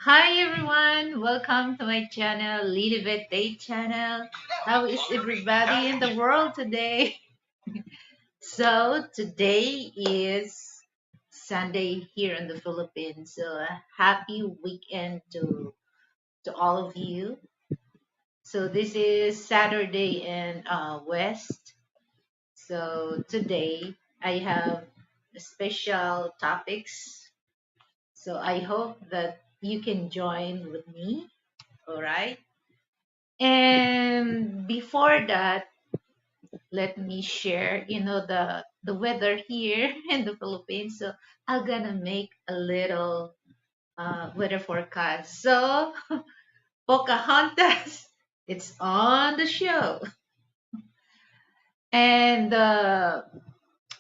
Hi everyone, welcome to my channel, Lilibet Day channel. How is everybody in the world today? So today is Sunday here in the Philippines. So a happy weekend to all of you. So this is Saturday in West. So today I have special topics. So I hope that you can join with me. All right. And before that, let me share, the weather here in the Philippines. So I'm gonna make a little weather forecast. So Pocahontas, it's on the show, and the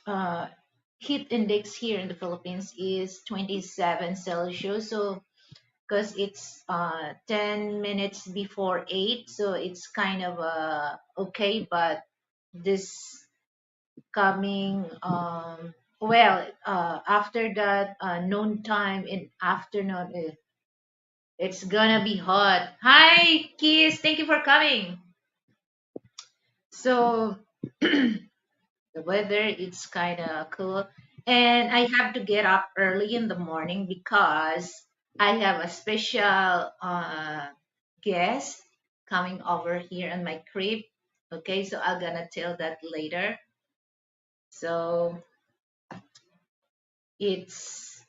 uh, heat index here in the Philippines is 27 Celsius. So because it's 10 minutes before 8, so it's kind of okay, but this coming after that noon time in afternoon, it's gonna be hot. Hi Kiss, thank you for coming. So the weather, it's kind of cool, and I have to get up early in the morning because I have a special guest coming over here in my crib. Okay, so I'm gonna tell that later. So it's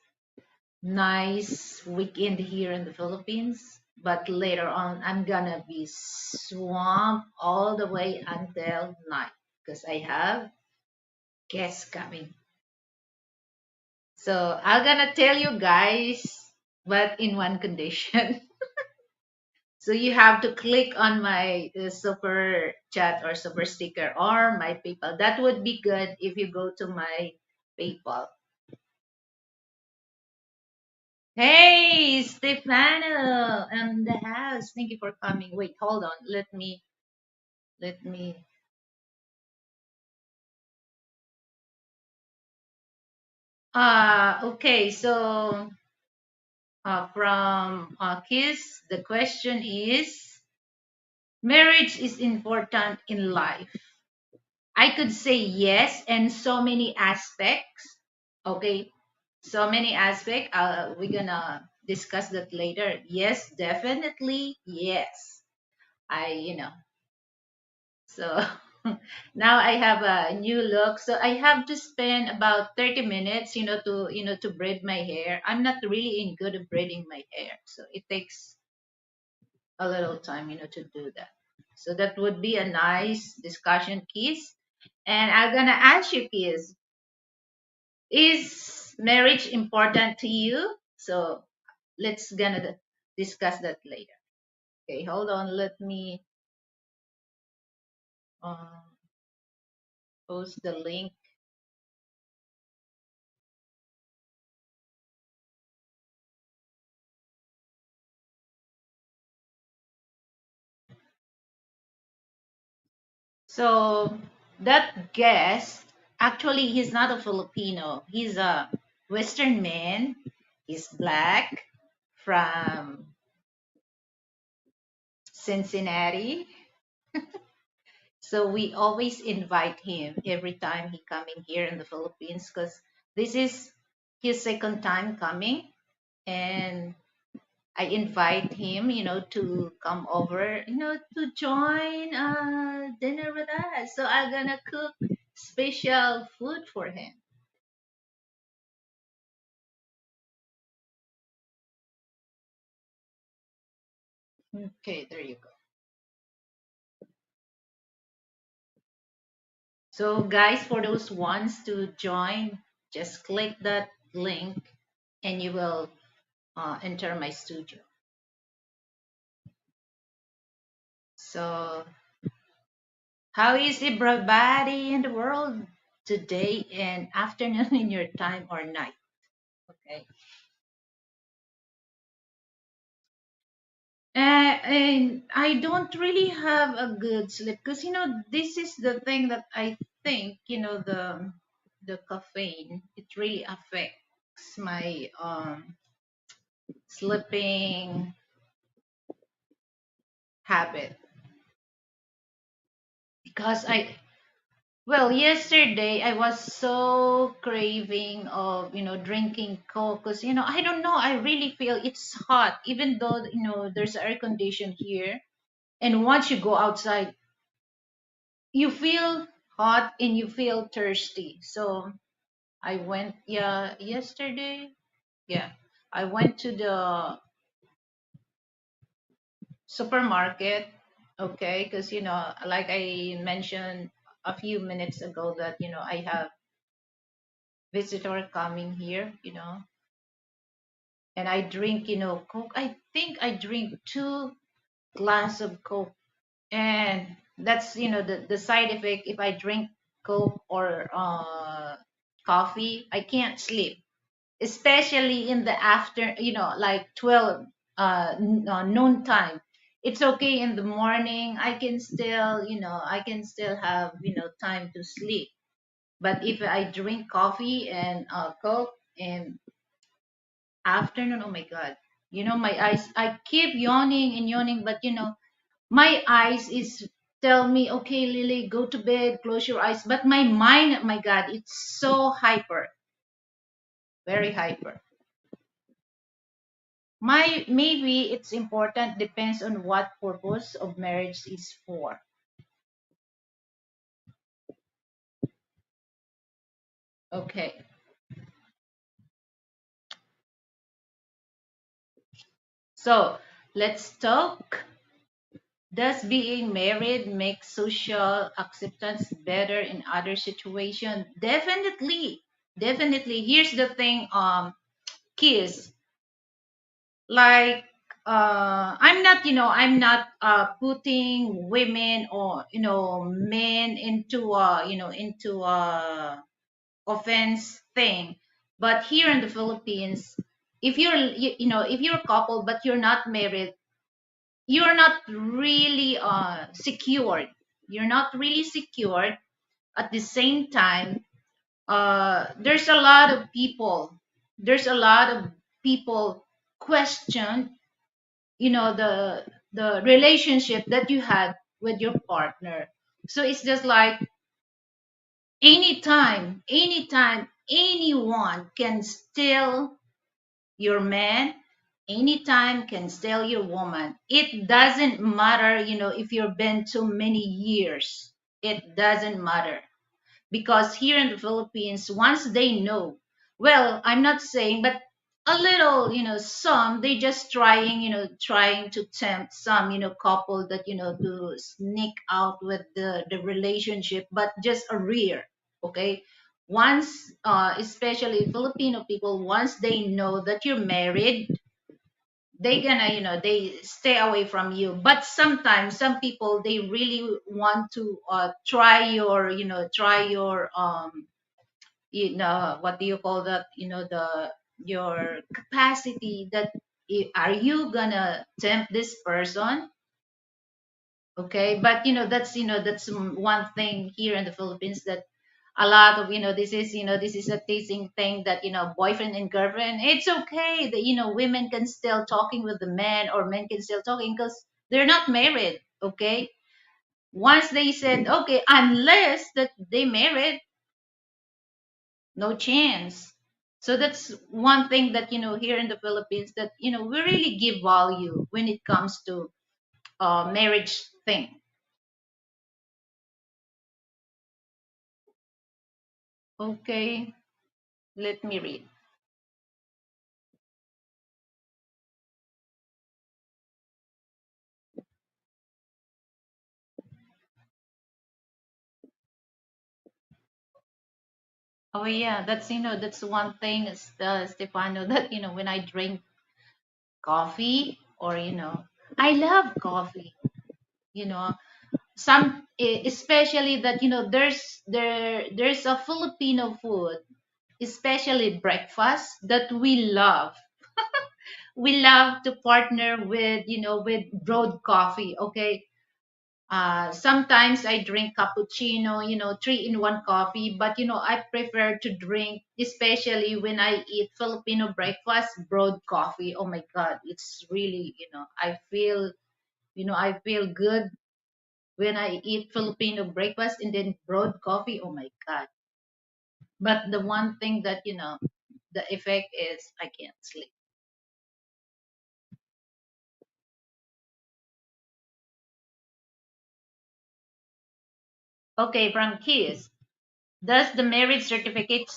nice weekend here in the Philippines, but later on I'm gonna be swamped all the way until night because I have guests coming. So I'm gonna tell you guys, but in one condition. So you have to click on my super chat or super sticker or my PayPal. That would be good if you go to my PayPal. Hey, Stefano, in the house. Thank you for coming. Wait, hold on. Let me. Okay. So, from Kiss, the question is, marriage is important in life. I could say yes, and so many aspects. Okay, so many aspects. We're gonna discuss that later. Yes, definitely. Yes. I. So now I have a new look. So I have to spend about 30 minutes, to braid my hair. I'm not really in good at braiding my hair. So it takes a little time, to do that. So that would be a nice discussion, Kiss. And I'm gonna ask you, Kiss, is marriage important to you? So let's gonna discuss that later. Okay, hold on. Let me uh, post the link. So that guest, actually, he's not a Filipino. He's a Western man. He's black from Cincinnati. So we always invite him every time he coming here in the Philippines because this is his second time coming, and I invite him, to come over, to join dinner with us. So I'm gonna cook special food for him. Okay, there you go. So guys, for those ones to join, just click that link and you will enter my studio. So how is everybody in the world today and afternoon in your time or night? Okay. And I don't really have a good sleep because this is the thing that I think the caffeine, it really affects my sleeping habit because well, yesterday I was so craving of, drinking Coke because, I don't know, I really feel it's hot, even though, there's air condition here. And once you go outside, you feel hot and you feel thirsty. So I went, yeah, yesterday, yeah, I went to the supermarket, okay, because, like I mentioned a few minutes ago that, I have visitor coming here, and I drink, Coke. I think I drink two glass of Coke, and that's the side effect. If I drink Coke or coffee, I can't sleep, especially in the after, like 12 noon time. It's okay in the morning. I can still, I can still have time to sleep. But if I drink coffee and Coke and afternoon, oh my god, my eyes, I keep yawning and yawning, but my eyes is tell me, okay, Lily, go to bed, close your eyes, but my mind, my god, it's so hyper, very hyper. My maybe it's important, depends on what purpose of marriage is for. Okay, so let's talk. Does being married make social acceptance better in other situations? Definitely. Definitely. Here's the thing, kiss. Like I'm not putting women or men into into offense thing. But here in the Philippines, if if you're a couple but you're not married, you're not really secured. You're not really secured. At the same time, there's a lot of people. There's a lot of people question, the relationship that you had with your partner. So it's just like anytime, anyone can steal your man, anytime can steal your woman. It doesn't matter, if you've been too many years. It doesn't matter. Because here in the Philippines, once they know, well, I'm not saying, but a little, some they just trying, trying to tempt some, couple that to sneak out with the relationship, but just a rare, okay. Once, especially Filipino people, once they know that you're married, they gonna they stay away from you. But sometimes some people they really want to try your try your what do you call that, the your capacity, that are you gonna tempt this person, okay. But that's one thing here in the Philippines, that a lot of this is a teasing thing, that boyfriend and girlfriend, it's okay that women can still talking with the men, or men can still talking because they're not married, okay. Once they said okay, unless that they married, no chance. So that's one thing that here in the Philippines, that we really give value when it comes to marriage thing. Okay, let me read. Oh yeah, that's that's one thing, Stefano, that when I drink coffee, or I love coffee. You know, especially that there's a Filipino food, especially breakfast, that we love. We love to partner with with broad coffee. Okay, Sometimes I drink cappuccino, three in one coffee, but I prefer to drink, especially when I eat Filipino breakfast, broad coffee. Oh my God, it's really, I feel good when I eat Filipino breakfast and then broad coffee. Oh my God. But the one thing that, the effect is I can't sleep. Okay, from Kiss, does the marriage certificate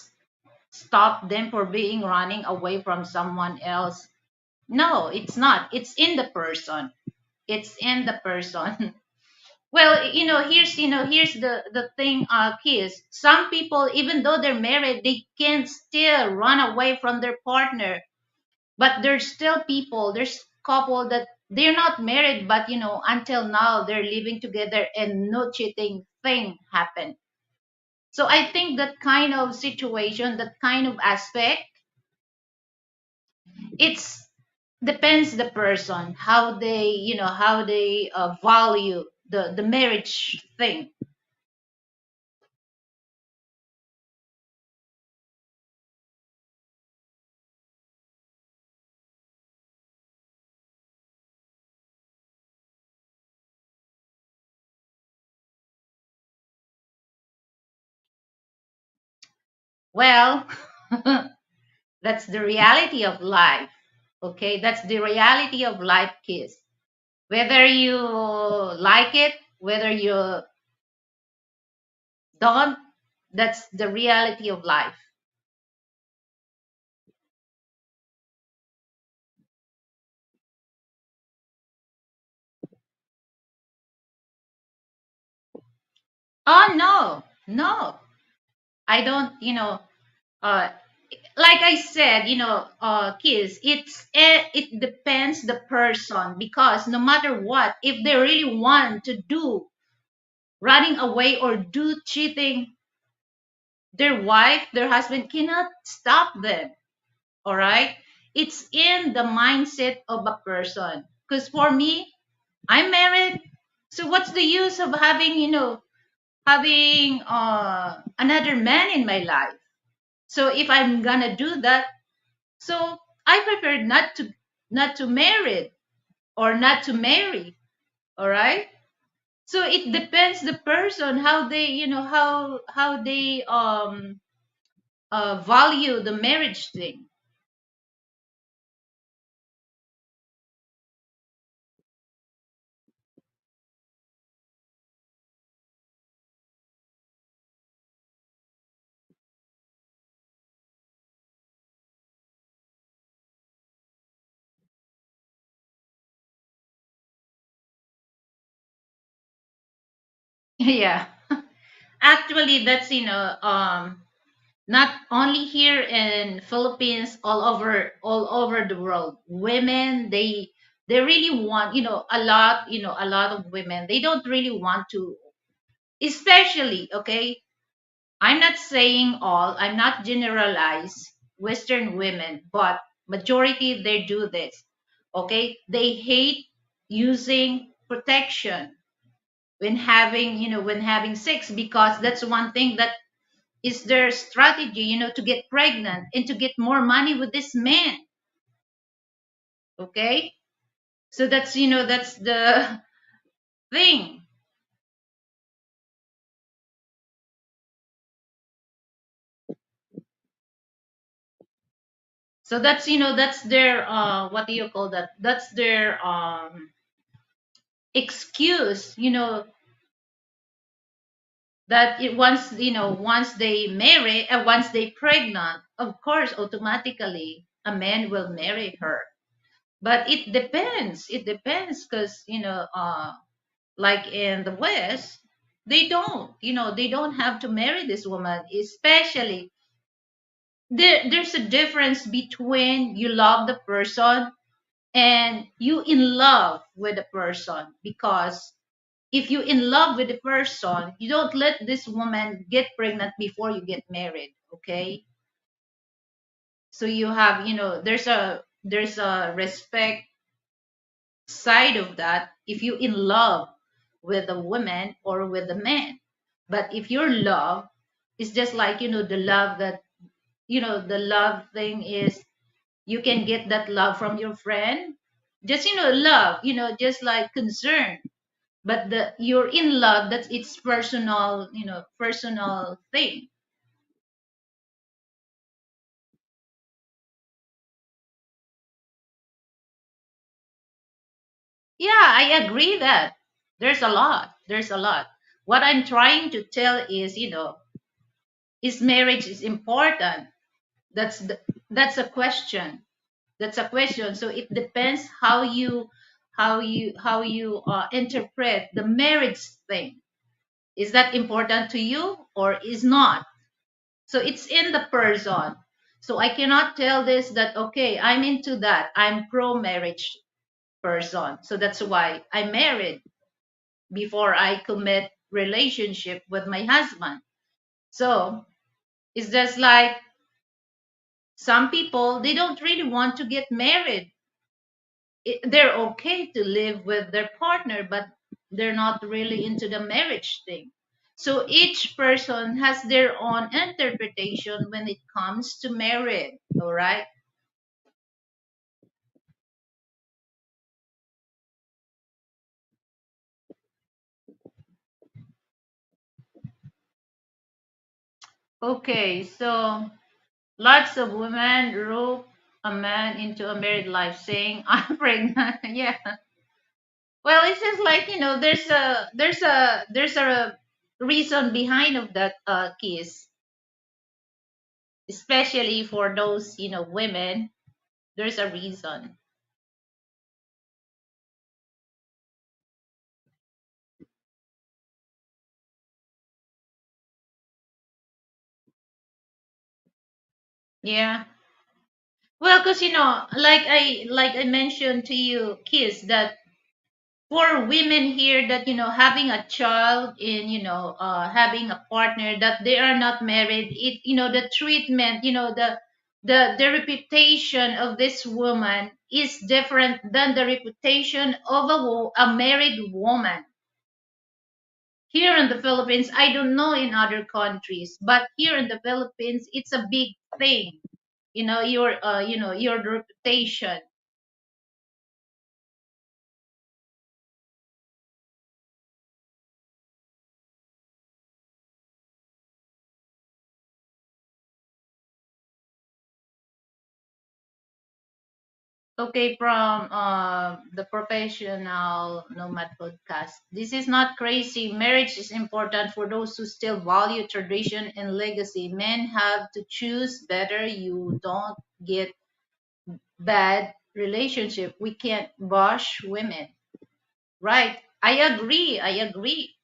stop them for being running away from someone else? No, it's not. It's in the person. It's in the person. Well, here's the thing, Kiss. Some people, even though they're married, they can still run away from their partner. But there's still people, there's couple that they're not married, but until now they're living together and no cheating thing happened. So I think that kind of situation, that kind of aspect, it's depends the person how they value the marriage thing. Well, that's the reality of life. Okay, that's the reality of life, kids. Whether you like it, whether you don't, that's the reality of life. Oh no, no, I don't. Uh, like I said, kids, it depends the person, because no matter what, if they really want to do running away or do cheating, their wife, their husband cannot stop them. All right, it's in the mindset of a person. Because for me, I'm married, so what's the use of having another man in my life? So if I'm gonna do that, so I prefer not to marry or not to marry. All right. So it depends the person how they how they value the marriage thing. Yeah. Actually, that's not only here in Philippines, all over the world. Women, they really want, a lot of women, they don't really want to, especially, okay, I'm not saying all, I'm not generalize Western women, but majority they do this. Okay? They hate using protection when having sex, because that's one thing that is their strategy, to get pregnant and to get more money with this man. Okay? So that's the thing. So that's their what do you call that? That's their excuse, that once they marry and once they pregnant, of course automatically a man will marry her. But it depends, because like in the West, they don't have to marry this woman, especially there's a difference between you love the person and you in love with the person. Because if you in love with the person, you don't let this woman get pregnant before you get married. Okay? So you have, there's a respect side of that. If you in love, with a woman or with a man. But if your love is just like, the love that, the love thing is, you can get that love from your friend, just, love, just like concern. But you're in love, that's its personal, personal thing. Yeah, I agree that there's a lot. What I'm trying to tell is, is marriage is important. That's a question. That's a question. So it depends how you interpret the marriage thing. Is that important to you or is not? So it's in the person. So I cannot tell this that, okay, I'm into that. I'm pro marriage person. So that's why I married before I commit relationship with my husband. So it's just like some people, they don't really want to get married. They're okay to live with their partner, but they're not really into the marriage thing. So each person has their own interpretation when it comes to marriage. All right. Okay. So lots of women rope a man into a married life saying, I'm pregnant. Yeah. Well, it's just like, there's a reason behind of that kiss, especially for those, women. There's a reason. Yeah. Well, because, like I mentioned to you, kiss, that for women here, that, having a child in, having a partner that they are not married, it, the treatment, the reputation of this woman is different than the reputation of a married woman. Here in the Philippines, I don't know in other countries, but here in the Philippines, it's a big thing. Your reputation. Okay, from the professional nomad podcast. This is not crazy. Marriage is important for those who still value tradition and legacy. Men have to choose better. You don't get bad relationship. We can't bash women. Right. I agree.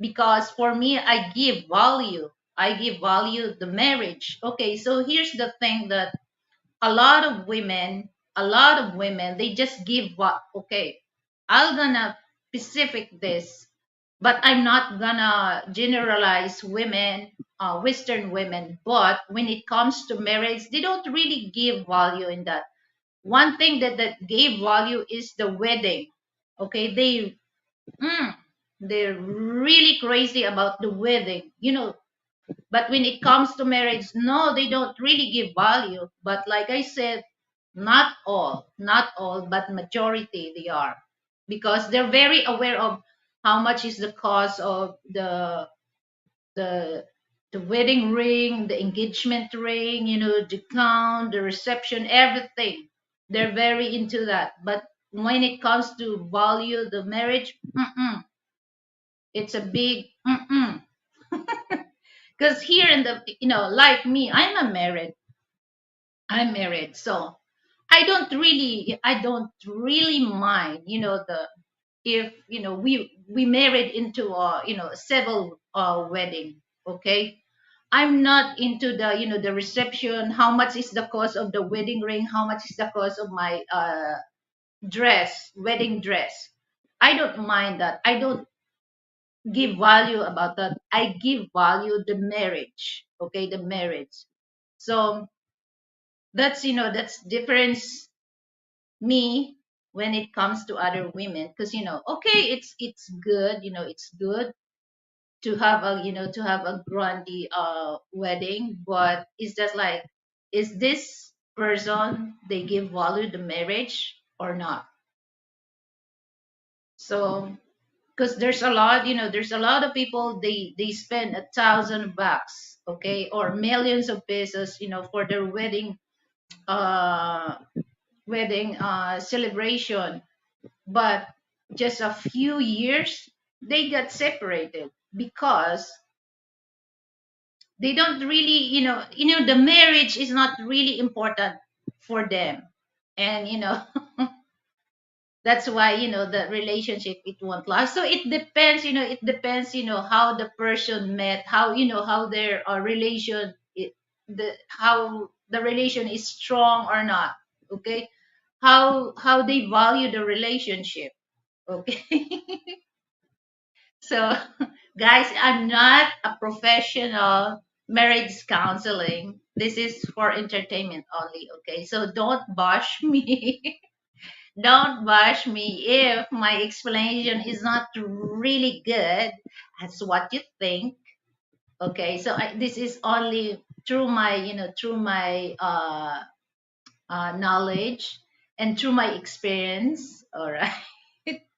Because for me, I give value. I give value the marriage. Okay, so here's the thing that a lot of women, they just give up. Okay, I'm gonna specific this, but I'm not gonna generalize women, Western women. But when it comes to marriage, they don't really give value in that. One thing that gave value is the wedding. Okay, mm, they're really crazy about the wedding, but when it comes to marriage, no, they don't really give value. But like I said, not all, but majority they are, because they're very aware of how much is the cost of the the wedding ring, the engagement ring, the gown, the reception, everything. They're very into that. But when it comes to value the marriage, it's a big because here in the, like me, I'm married, so I don't really mind, the if, we married into a, civil wedding. Okay, I'm not into the, the reception, how much is the cost of the wedding ring, how much is the cost of my wedding dress. I don't mind that. I don't give value about that. I give value the marriage. Okay, the marriage. So that's difference me. when it comes to other women, because okay, it's good, it's good to have a to have a grand wedding, but it's just like, is this person they give value to marriage or not? So because there's a lot of people, they spend $1,000, okay, or millions of pesos, for their uh wedding celebration, but just a few years they got separated because they don't really, the marriage is not really important for them, and that's why the relationship, it won't last. So it depends, how the person met, how how their relation, how the relation is strong or not, okay, how they value the relationship, okay. So guys, I'm not a professional marriage counseling. This is for entertainment only, okay, so don't bash me. Don't bash me if my explanation is not really good. That's what you think. Okay, so this is only through my, through my knowledge and through my experience. All right.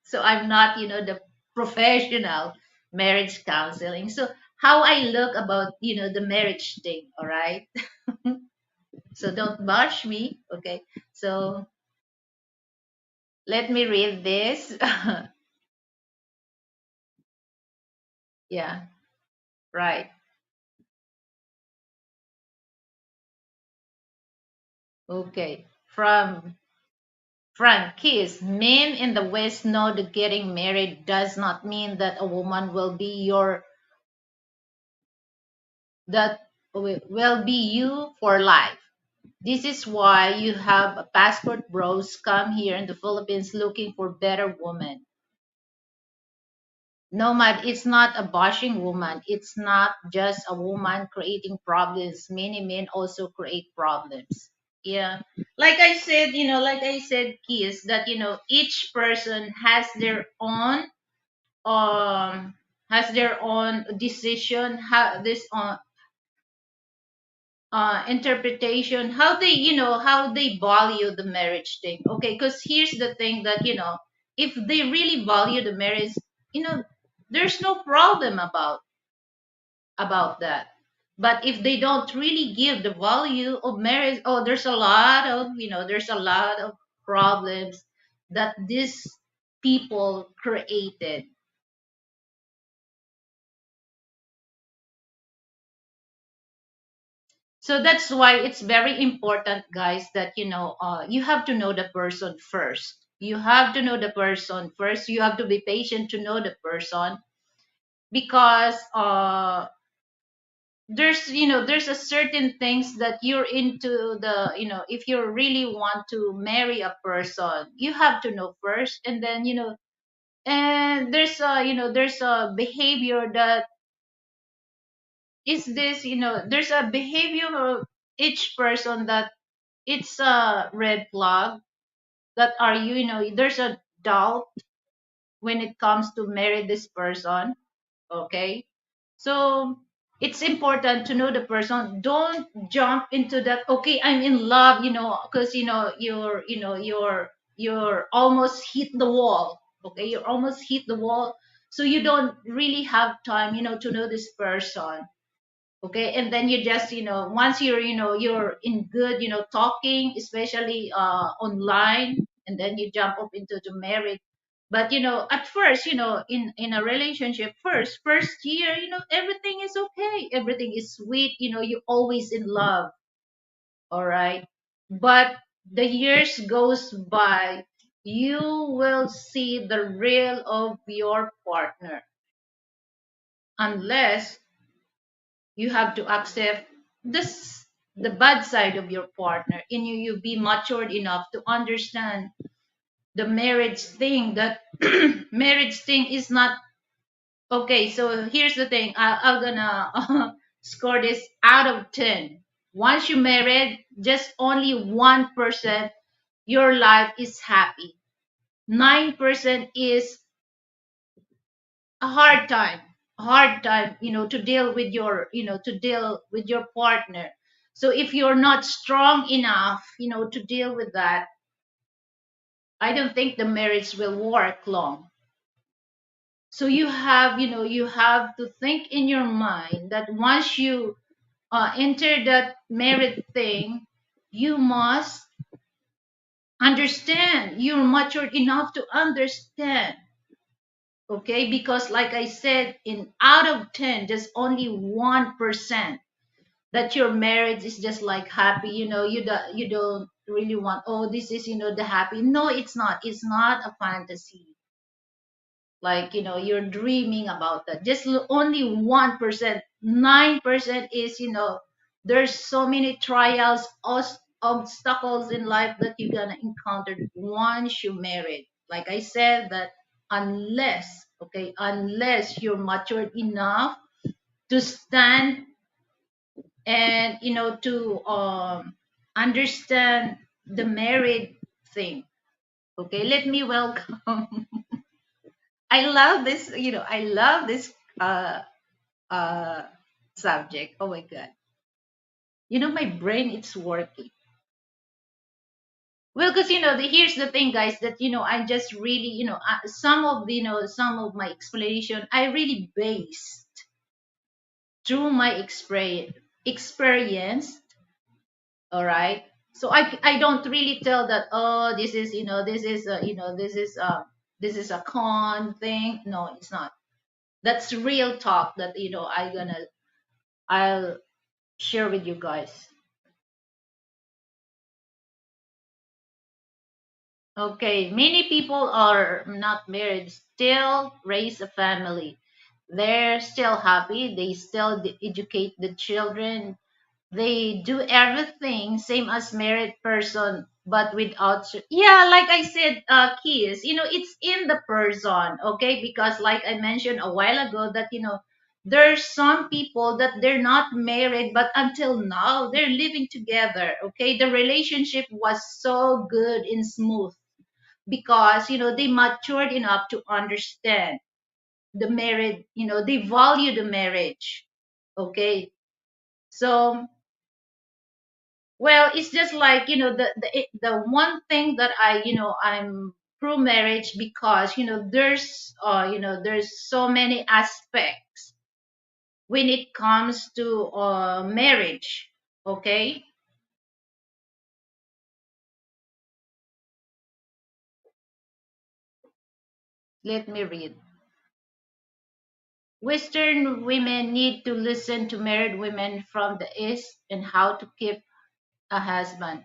So I'm not, the professional marriage counseling. So how I look about, the marriage thing. All right. So don't bash me. Okay. So let me read this. Yeah. Right. Okay. From Francis, men in the West know that getting married does not mean that a woman will be will be you for life. This is why you have a passport bros come here in the Philippines looking for better women. No, man, it's not a bashing woman. It's not just a woman creating problems. Many men also create problems. Yeah. Like I said, Kiss, that each person um has their own decision, how this interpretation, how they how they value the marriage thing, okay, because here's the thing that if they really value the marriage, you know there's no problem about that. But if they don't really give the value of marriage, oh, there's a lot of problems that these people created. So that's why it's very important, guys, that you have to know the person first. You have to know the person first. You have to be patient to know the person, because there's a certain things that you're into, the if you really want to marry a person, you have to know first, and then and there's a behavior that is this, there's a behavior of each person that it's a red flag, that are there's a doubt when it comes to marry this person, okay. So it's important to know the person. Don't jump into that, okay, I'm in love, because you're almost hit the wall, okay, you almost hit the wall, so you don't really have time to know this person, okay. And then you just once you're in good talking, especially online, and then you jump up into the marriage. But at first, in a relationship, first year, everything is okay, everything is sweet, you're always in love, all right. But the years goes by, you will see the real of your partner, unless you have to accept this, the bad side of your partner, and you be matured enough to understand the marriage thing, that marriage thing is not okay. So here's the thing, I'm gonna score this out of 10. Once you married, just only 1% your life is happy. 9% is a hard time, to deal with your partner. So if you're not strong enough, to deal with that, I don't think the marriage will work long. So you have to think in your mind that once you enter that married thing, you must understand. You're matured enough to understand. Okay, because like I said, in out of 10, just only 1% that your marriage is just like happy. You don't really want, oh, this is the happy. No, it's not a fantasy. Like, you're dreaming about that. Just only 1%. 9% is, there's so many trials, obstacles in life that you're gonna encounter once you married. Like I said, that unless you're matured enough to stand and to understand the married thing. Okay, let me welcome. I love this uh uh subject. Oh my god. My brain, it's working. Well, because here's the thing, guys, that I just really, some of my explanation I really based through my experience. All right. So I don't really tell that, oh, this is a con thing. No, it's not. That's real talk that I'll share with you guys. Okay, many people are not married, still raise a family. They're still happy. They still educate the children. They do everything same as married person, but without, yeah, like I said, keys, it's in the person. Okay, because like I mentioned a while ago, that there's some people that they're not married, but until now they're living together. Okay, the relationship was so good and smooth because they matured enough to understand the married, they value the marriage. Okay, so, well, it's just like, the one thing that I'm pro marriage, because there's so many aspects when it comes to marriage. Okay, let me read. Western women need to listen to married women from the East and how to keep a husband.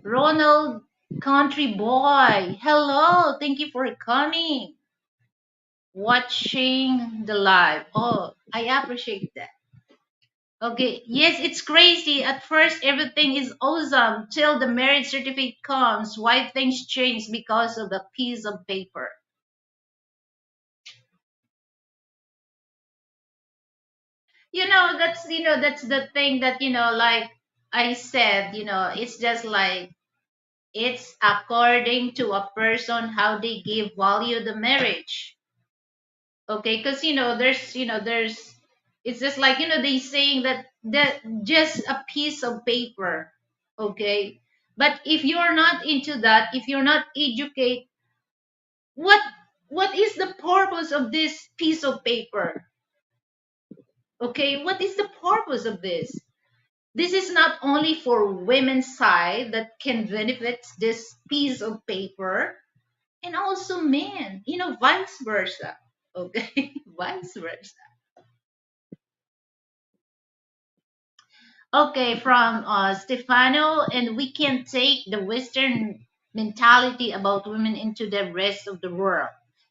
Ronald, country boy, hello, thank you for coming. Watching the live. Oh, I appreciate that. Okay, yes, it's crazy. At first, everything is awesome till the marriage certificate comes. Why things change because of the piece of paper. That's the thing that like I said. It's just like it's according to a person how they give value the marriage. Okay, because there's it's just like they saying that just a piece of paper. Okay, but if you're not into that, if you're not educate, what what is the purpose of this piece of paper? Okay, what is the purpose of this? This is not only for women's side that can benefit this piece of paper, and also men, vice versa. Okay, vice versa. Okay, from Stefano, and we can take the Western mentality about women into the rest of the world.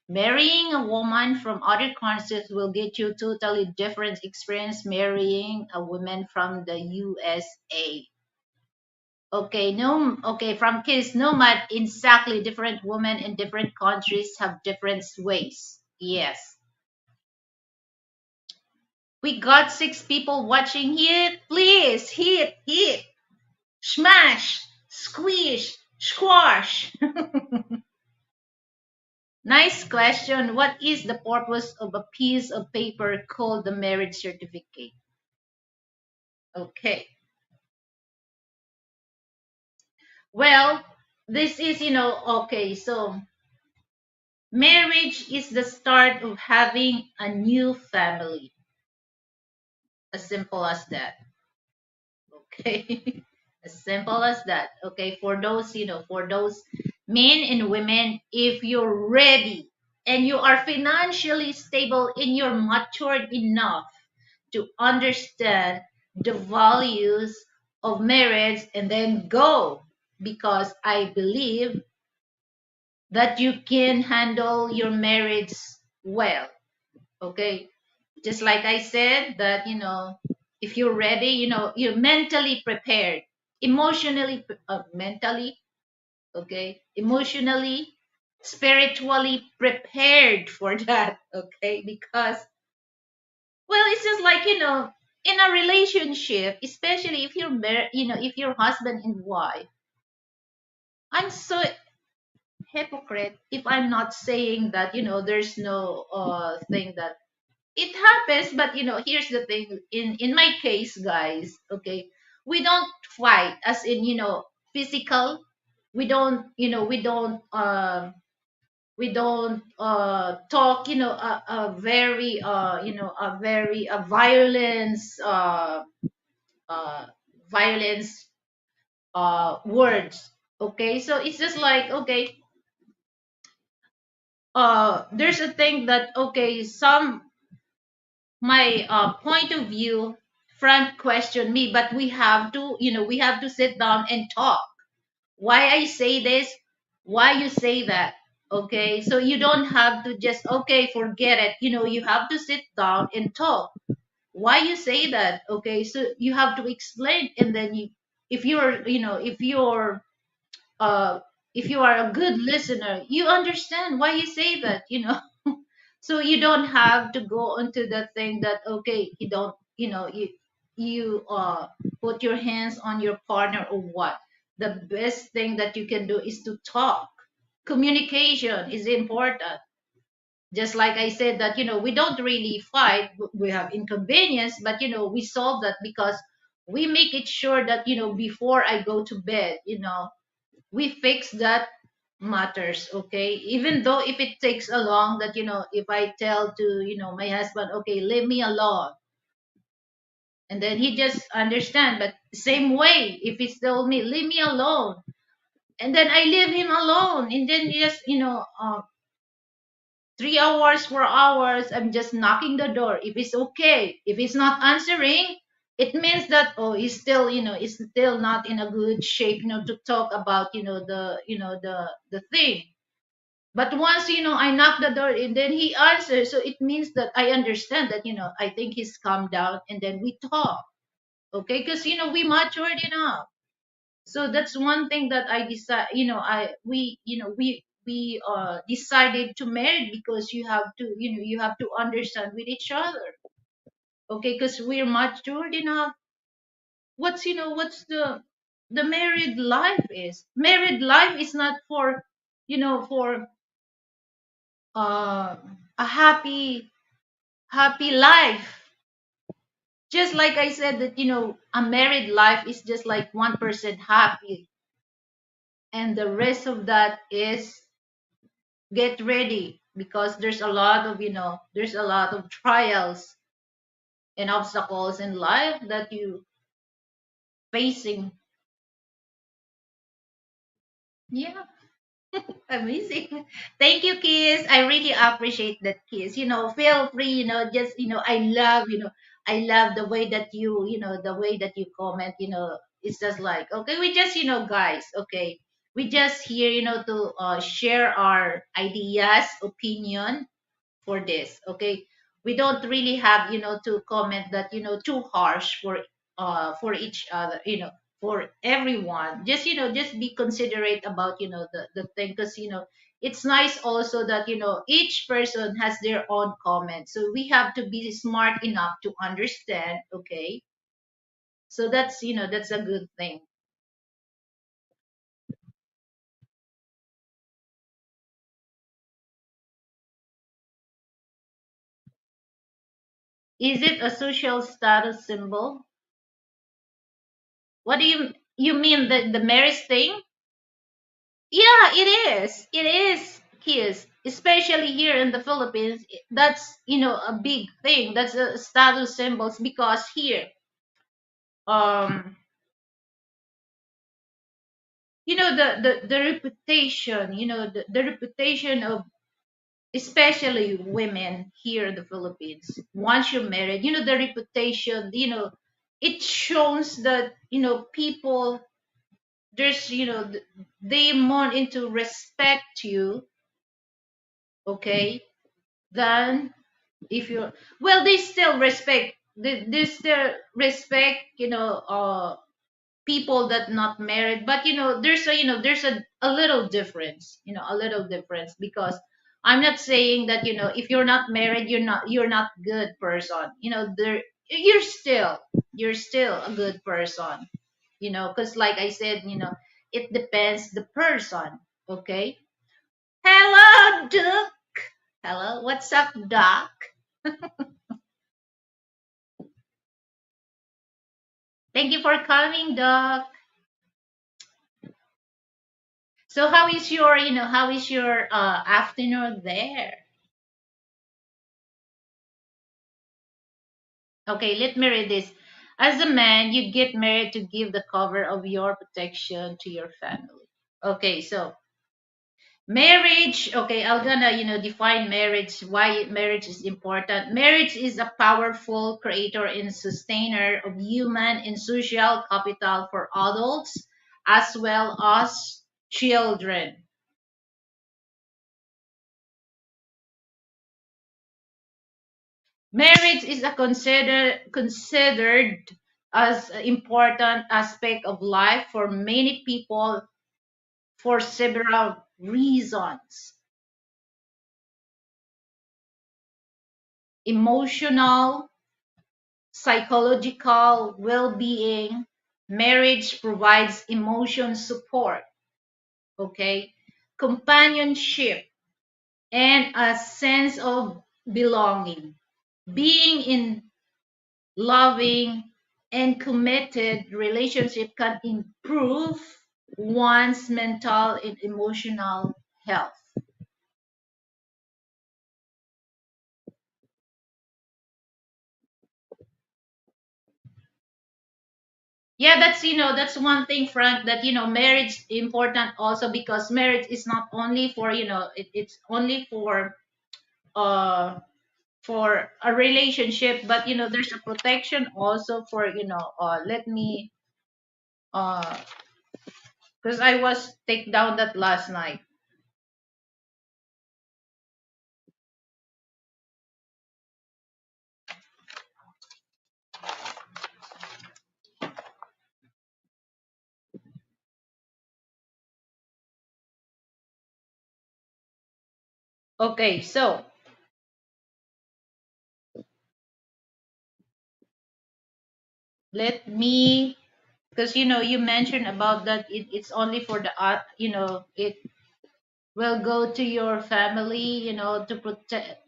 Marrying a woman from other countries will get you totally different experience marrying a woman from the USA. Okay, no, okay, from Kiss Nomad, exactly different women in different countries have different ways. Yes. We got 6 people watching here. Please hit. Smash, squish, squash. Nice question. What is the purpose of a piece of paper called the marriage certificate? Okay. Well, this is, okay, so marriage is the start of having a new family. As simple as that. Okay. As simple as that. Okay. For those men and women, if you're ready and you are financially stable and you're matured enough to understand the values of marriage, and then go, because I believe that you can handle your marriage well. Okay, just like I said, that if you're ready, you're mentally prepared, mentally, okay, emotionally, spiritually prepared for that. Okay, because, well, it's just like, in a relationship, especially if you're married, if you're husband and wife. I'm so hypocrite if I'm not saying that, there's no thing that it happens. But here's the thing, in my case, guys, okay, we don't fight as in, physical. We don't talk, a very violence, uh violence words. Okay, so it's just like, okay, there's a thing that, okay, some, my point of view, Frank questioned me, but we have to sit down and talk. Why I say this, why you say that. Okay, so you don't have to just, okay, forget it. You have to sit down and talk. Why you say that? Okay, so you have to explain, and then if you're, uh if you are a good listener, you understand why you say that. So you don't have to go into the thing that, okay, you don't, you put your hands on your partner or what. The best thing that you can do is to talk. Communication is important. Just like I said, that we don't really fight, we have inconvenience, but we solve that because we make it sure that, before I go to bed, we fix that matters. Okay, even though if it takes a long, that, if I tell to, my husband, okay, leave me alone, and then he just understand. But same way, if he told me leave me alone, and then I leave him alone, and then just, 3 hours, 4 hours, I'm just knocking the door. If it's okay, if he's not answering, it means that, oh, he's still, he's still not in a good shape, to talk about, the thing. But once, I knock the door and then he answers, so it means that I understand that, I think he's calmed down, and then we talk. Okay, because, we matured enough. So that's one thing that I decide, I we you know we decided to marry, because you have to understand with each other. Okay, because we're matured enough. What's the married life is not for, for uh, a happy life. Just like I said, that, a married life is just like 1% happy, and the rest of that is get ready, because there's a lot of trials and obstacles in life that you facing. Yeah. Amazing. Thank you, Kiss. I really appreciate that, Kiss. Feel free, just, I love the way that you comment, it's just like, okay, we just, guys, okay, we just here, to share our ideas, opinion for this. Okay, we don't really have, to comment that, too harsh for each other, for everyone. Just, just be considerate about, the thing, because, it's nice also that, each person has their own comment, so we have to be smart enough to understand. Okay, so that's a good thing. Is it a social status symbol? What do you mean the marriage thing? Yeah, it is. It is kiss, especially here in the Philippines. That's a big thing. That's a status symbols because here, um, the reputation, the reputation of especially women here in the Philippines. Once you're married, the reputation, it shows that people there's they more into respect you, okay, than if you're well they still respect they still respect people that not married, but there's a little difference, a little difference because I'm not saying that if you're not married you're not good person, there you're still a good person, because like I said, it depends the person. Okay. Hello, Duke. Hello, what's up, Doc? Thank you for coming, Doc. So how is your afternoon there? Okay, let me read this. As a man, you get married to give the cover of your protection to your family. Okay, so marriage, okay, I'm gonna, define marriage, why marriage is important. Marriage is a powerful creator and sustainer of human and social capital for adults as well as children. Marriage is a considered as an important aspect of life for many people for several reasons. Emotional, psychological well-being. Marriage provides emotion support, okay? Companionship and a sense of belonging. Being in loving and committed relationship can improve one's mental and emotional health. Yeah, that's one thing, Frank, that marriage important also because marriage is not only for it's only uh for a relationship, but there's a protection also for let me uh because I was take down that last night. Okay, so let me because you mentioned about that it's only for the it will go to your family, to protect,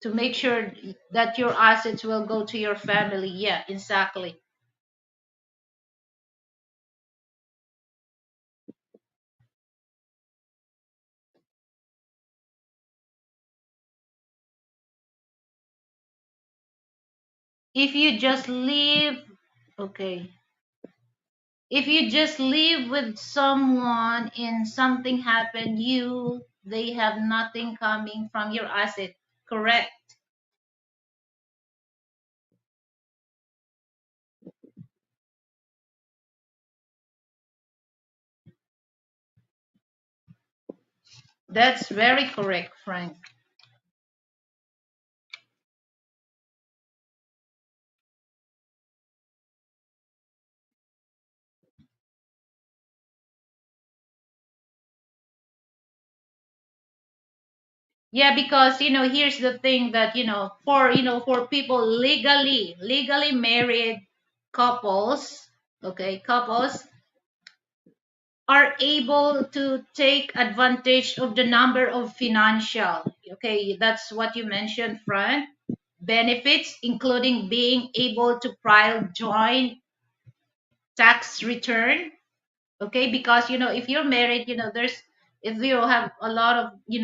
to make sure that your assets will go to your family. Yeah, exactly. If you just live, okay, if you just live with someone and something happened, they have nothing coming from your asset. Correct. That's very correct, Frank. Yeah, because here's the thing that for people legally married couples, okay, couples, are able to take advantage of the number of financial, okay, that's what you mentioned, Fran, benefits, including being able to file joint tax return. Okay, because if you're married, there's, if you have a lot of, you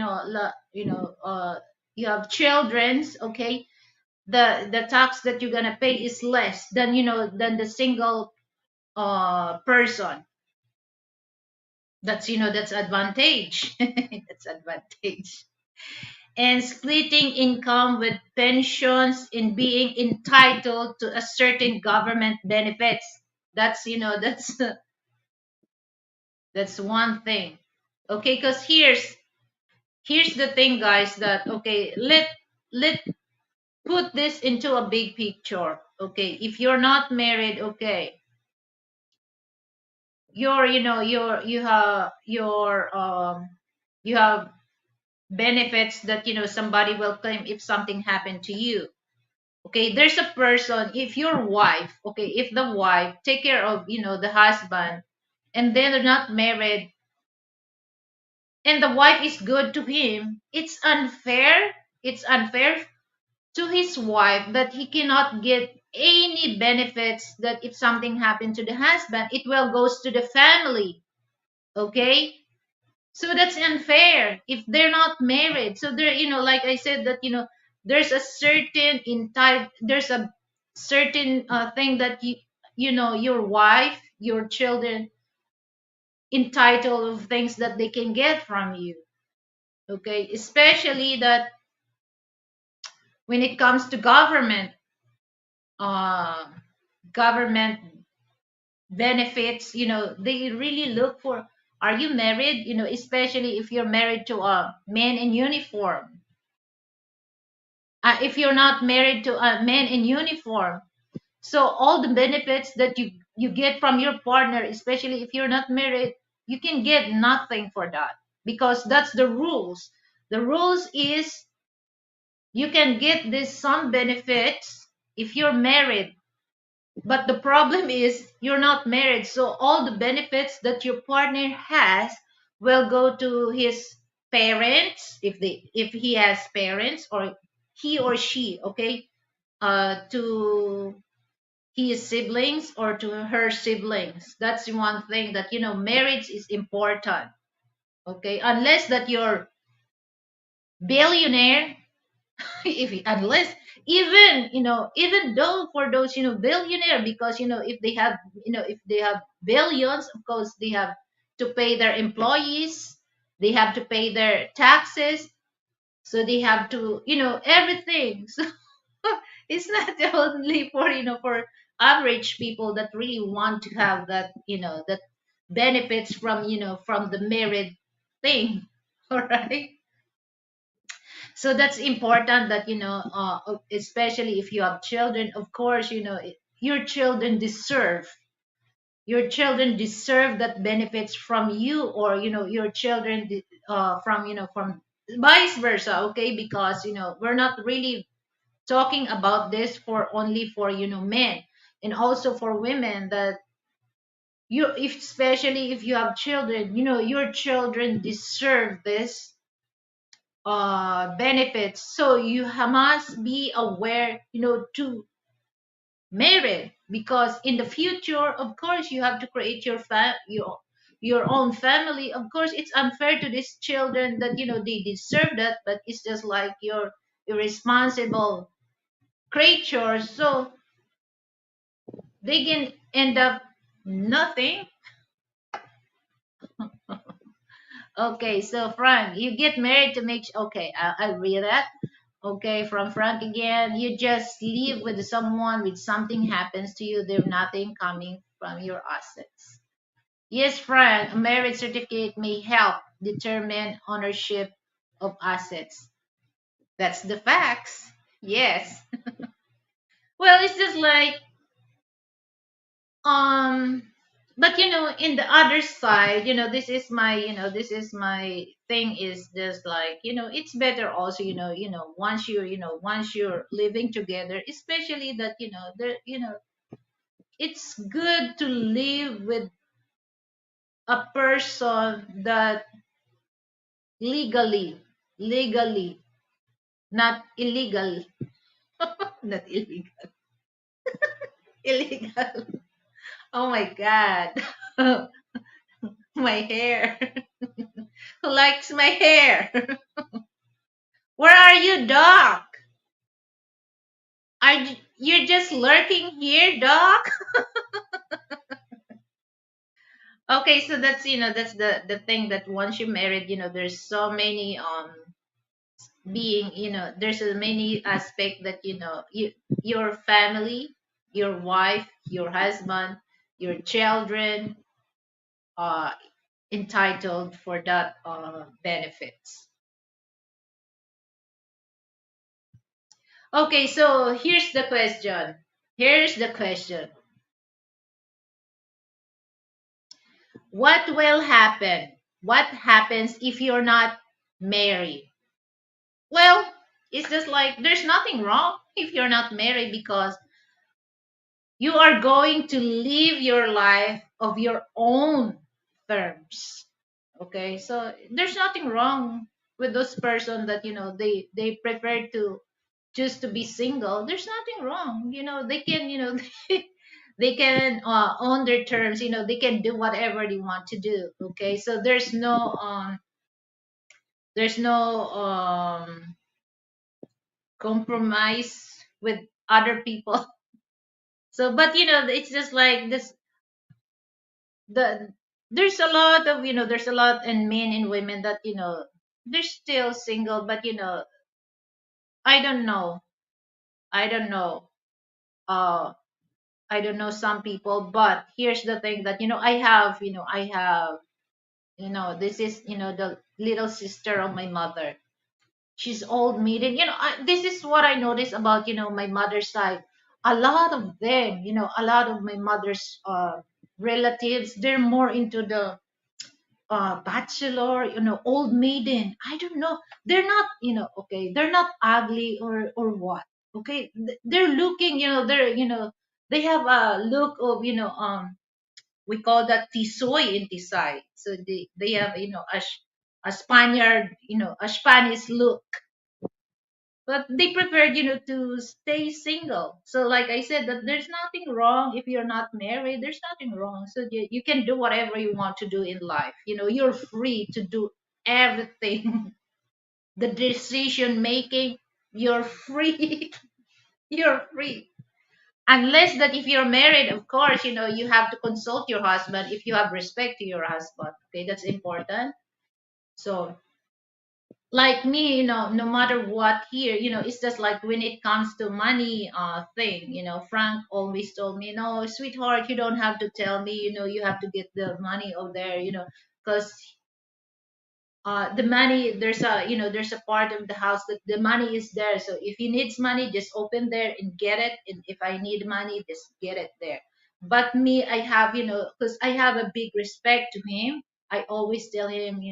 have children's, okay, the tax that you're gonna pay is less than, than the single person. That's, that's advantage. That's advantage. And splitting income with pensions and being entitled to a certain government benefits. That's, that's one thing. Okay, because here's the thing, guys, that, okay, let put this into a big picture. Okay, if you're not married, okay, you're, you have benefits that, somebody will claim if something happened to you. Okay, there's a person, if your wife, okay, if the wife take care of, the husband, and then they're not married, and the wife is good to him, it's unfair to his wife that he cannot get any benefits, that if something happened to the husband, it will goes to the family. Okay, so that's unfair if they're not married. So there, like I said, that, there's a certain there's a certain thing that your wife, your children entitled of things that they can get from you. Okay, especially that when it comes to uh government benefits, they really look for, are you married, especially if you're married to a man in uniform. If you're not married to a man in uniform, so all the benefits that you get from your partner, especially if you're not married, you can get nothing for that, because that's the rules. The rules is you can get this some benefits if you're married. But the problem is you're not married, so all the benefits that your partner has will go to his parents, if he has parents, or he or she, okay, to his siblings or to her siblings. That's one thing that, marriage is important. Okay, unless that you're billionaire, unless, even, even though for those, billionaire, because, if they have, if they have billions, of course they have to pay their employees, they have to pay their taxes, so they have to, everything. So it's not only for, for average people that really want to have that, that benefits from, from the married thing. All right, so that's important that, especially if you have children, of course, your children deserve, that benefits from you, or, your children from, from vice versa. Okay, because, we're not really talking about this for only for, men, and also for women, that if, especially if you have children, your children deserve this benefits. So you must be aware, to marry, because in the future, of course, you have to create your own family. Of course, it's unfair to these children that, they deserve that, but it's just like your irresponsible creatures, so they can end up nothing. Okay, so Frank, you get married to make, okay, I read that. Okay, from Frank again, you just live with someone, with something happens to you, there's nothing coming from your assets. Yes, Frank, a marriage certificate may help determine ownership of assets. That's the facts. Yes. Well, it's just like, um but, in the other side, this is my thing, is just like, it's better also, once you're living together, especially that, it's good to live with a person that legally, not illegal, not illegal, illegal. Oh my God. My hair. Who likes my hair? Where are you, Doc? You're just lurking here, Doc? Okay, so that's that's the thing that once you're married, there's so many being, there's a many aspect that your family, your wife, your husband, your children are entitled for that benefits. Okay, so here's the question. Here's the question. What will happen? What happens if you're not married? Well, it's just like there's nothing wrong if you're not married because you are going to live your life of your own terms. Okay, so there's nothing wrong with those person that they prefer to just to be single. There's nothing wrong. They can they can on their terms. They can do whatever they want to do. Okay, so there's no compromise with other people. So, but it's just like this. There's a lot of there's a lot in men and women that they're still single, but I don't know. I don't know. Uh, I don't know some people, but here's the thing that I have this is the little sister of my mother. She's old maiden. This is what I noticed about my mother's side. A lot of them, a lot of my mother's relatives, they're more into the bachelor, old maiden. I don't know. They're not, okay. They're not ugly or what. Okay, they're looking, they have a look of, we call that tisoy in Tisay. So they have, a Spaniard, a Spanish look, but they preferred to stay single. So like I said, that there's nothing wrong if you're not married. There's nothing wrong, so you can do whatever you want to do in life. You're free to do everything. The decision making, you're free. You're free, unless that if you're married, of course, you have to consult your husband if you have respect to your husband. Okay, that's important. So like me, no matter what here, it's just like when it comes to money thing, Frank always told me, no, sweetheart, you don't have to tell me, you have to get the money over there, because the money, there's a part of the house that the money is there. So if he needs money, just open there and get it, and if I need money, just get it there. But me, I have, because I have a big respect to him, I always tell him,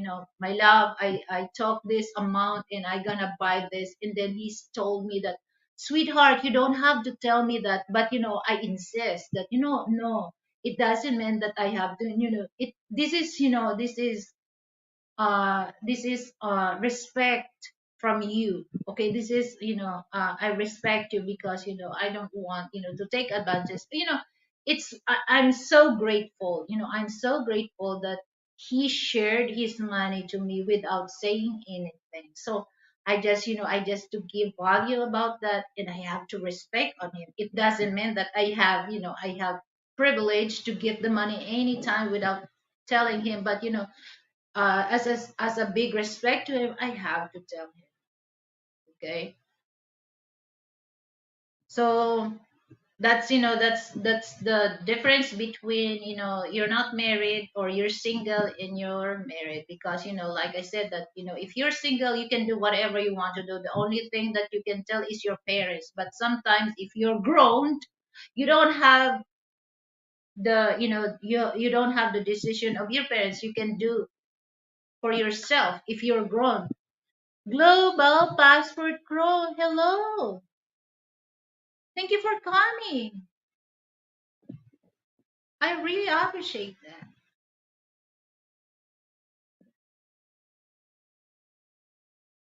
my love, I talk this amount and I gonna buy this, and then he's told me that, sweetheart, you don't have to tell me that, but I insist that, no, it doesn't mean that I have to, it this is, this is respect from you. Okay, this is, I respect you because I don't want to take advantage. I'm so grateful, I'm so grateful that he shared his money to me without saying anything. So I just to give value about that, and I have to respect on him. It doesn't mean that I have privilege to give the money anytime without telling him, but as a big respect to him, I have to tell him. Okay, so that's the difference between you're not married or you're single and you're married, because like I said that if you're single, you can do whatever you want to do. The only thing that you can tell is your parents, but sometimes if you're grown, you don't have you don't have the decision of your parents. You can do for yourself if you're grown. Global Passport Crow, hello. Thank you for coming. I really appreciate that.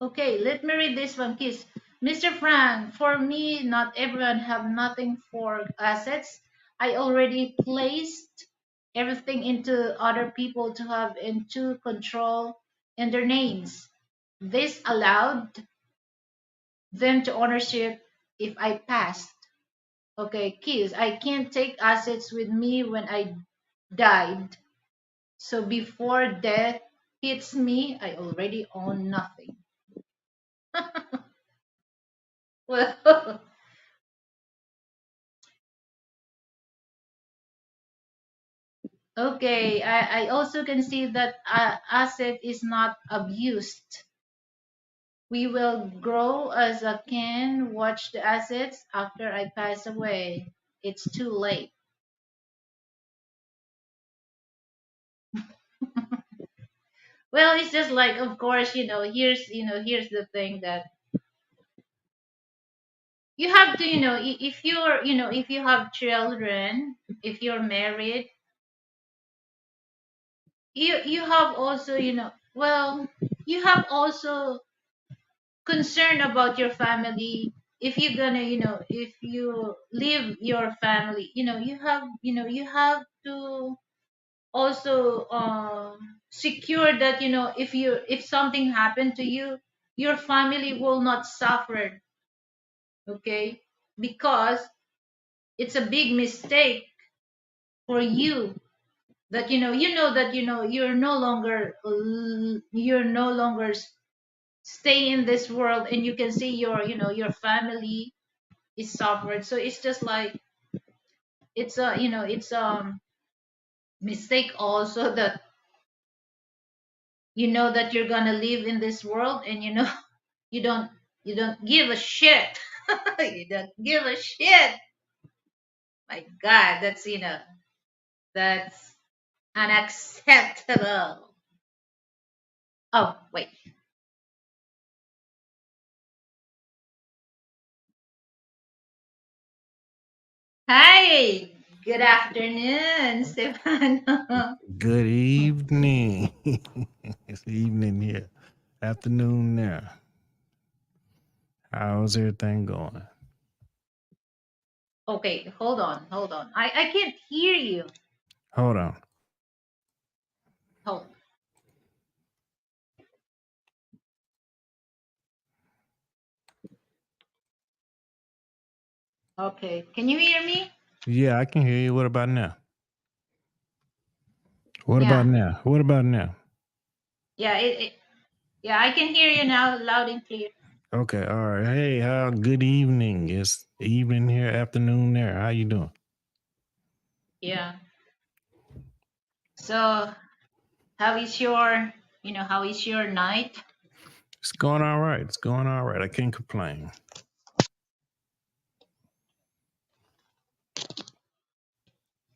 Okay, let me read this one, Kiss. Mr. Frank, for me, not everyone have nothing for assets. I already placed everything into other people to have into control in their names. This allowed them to ownership if I passed. Okay, Kiss, I can't take assets with me when I died. So before death hits me, I already own nothing. Well, okay, I also can see that asset is not abused. We will grow as I can watch the assets after I pass away. It's too late. Well, it's just like, of course, here's the thing that you have to, if you're, if you have children, if you're married, you have also, well, you have also concern about your family. If you're gonna, if you leave your family, you have to also secure that, if something happened to you, your family will not suffer. Okay, because it's a big mistake for you that, that, you're no longer stay in this world, and you can see your family is suffered. So it's just like, it's mistake also that, that you're gonna live in this world, and you don't you don't give a shit. You don't give a shit. My God, that's unacceptable. Oh, wait. Hi, good afternoon, Stefano. Good evening. It's evening here. Afternoon there. How's everything going? Okay, hold on. I can't hear you. Hold on. Hold. Okay, can you hear me? Yeah, I can hear you. What about now? What about Yeah, now? What about now? yeah, yeah, I can hear you now, loud and clear. Okay, all right. Hey, how good evening. It's evening here, afternoon there. How you doing? Yeah. So, how is your night? It's going all right. It's going all right. I can't complain.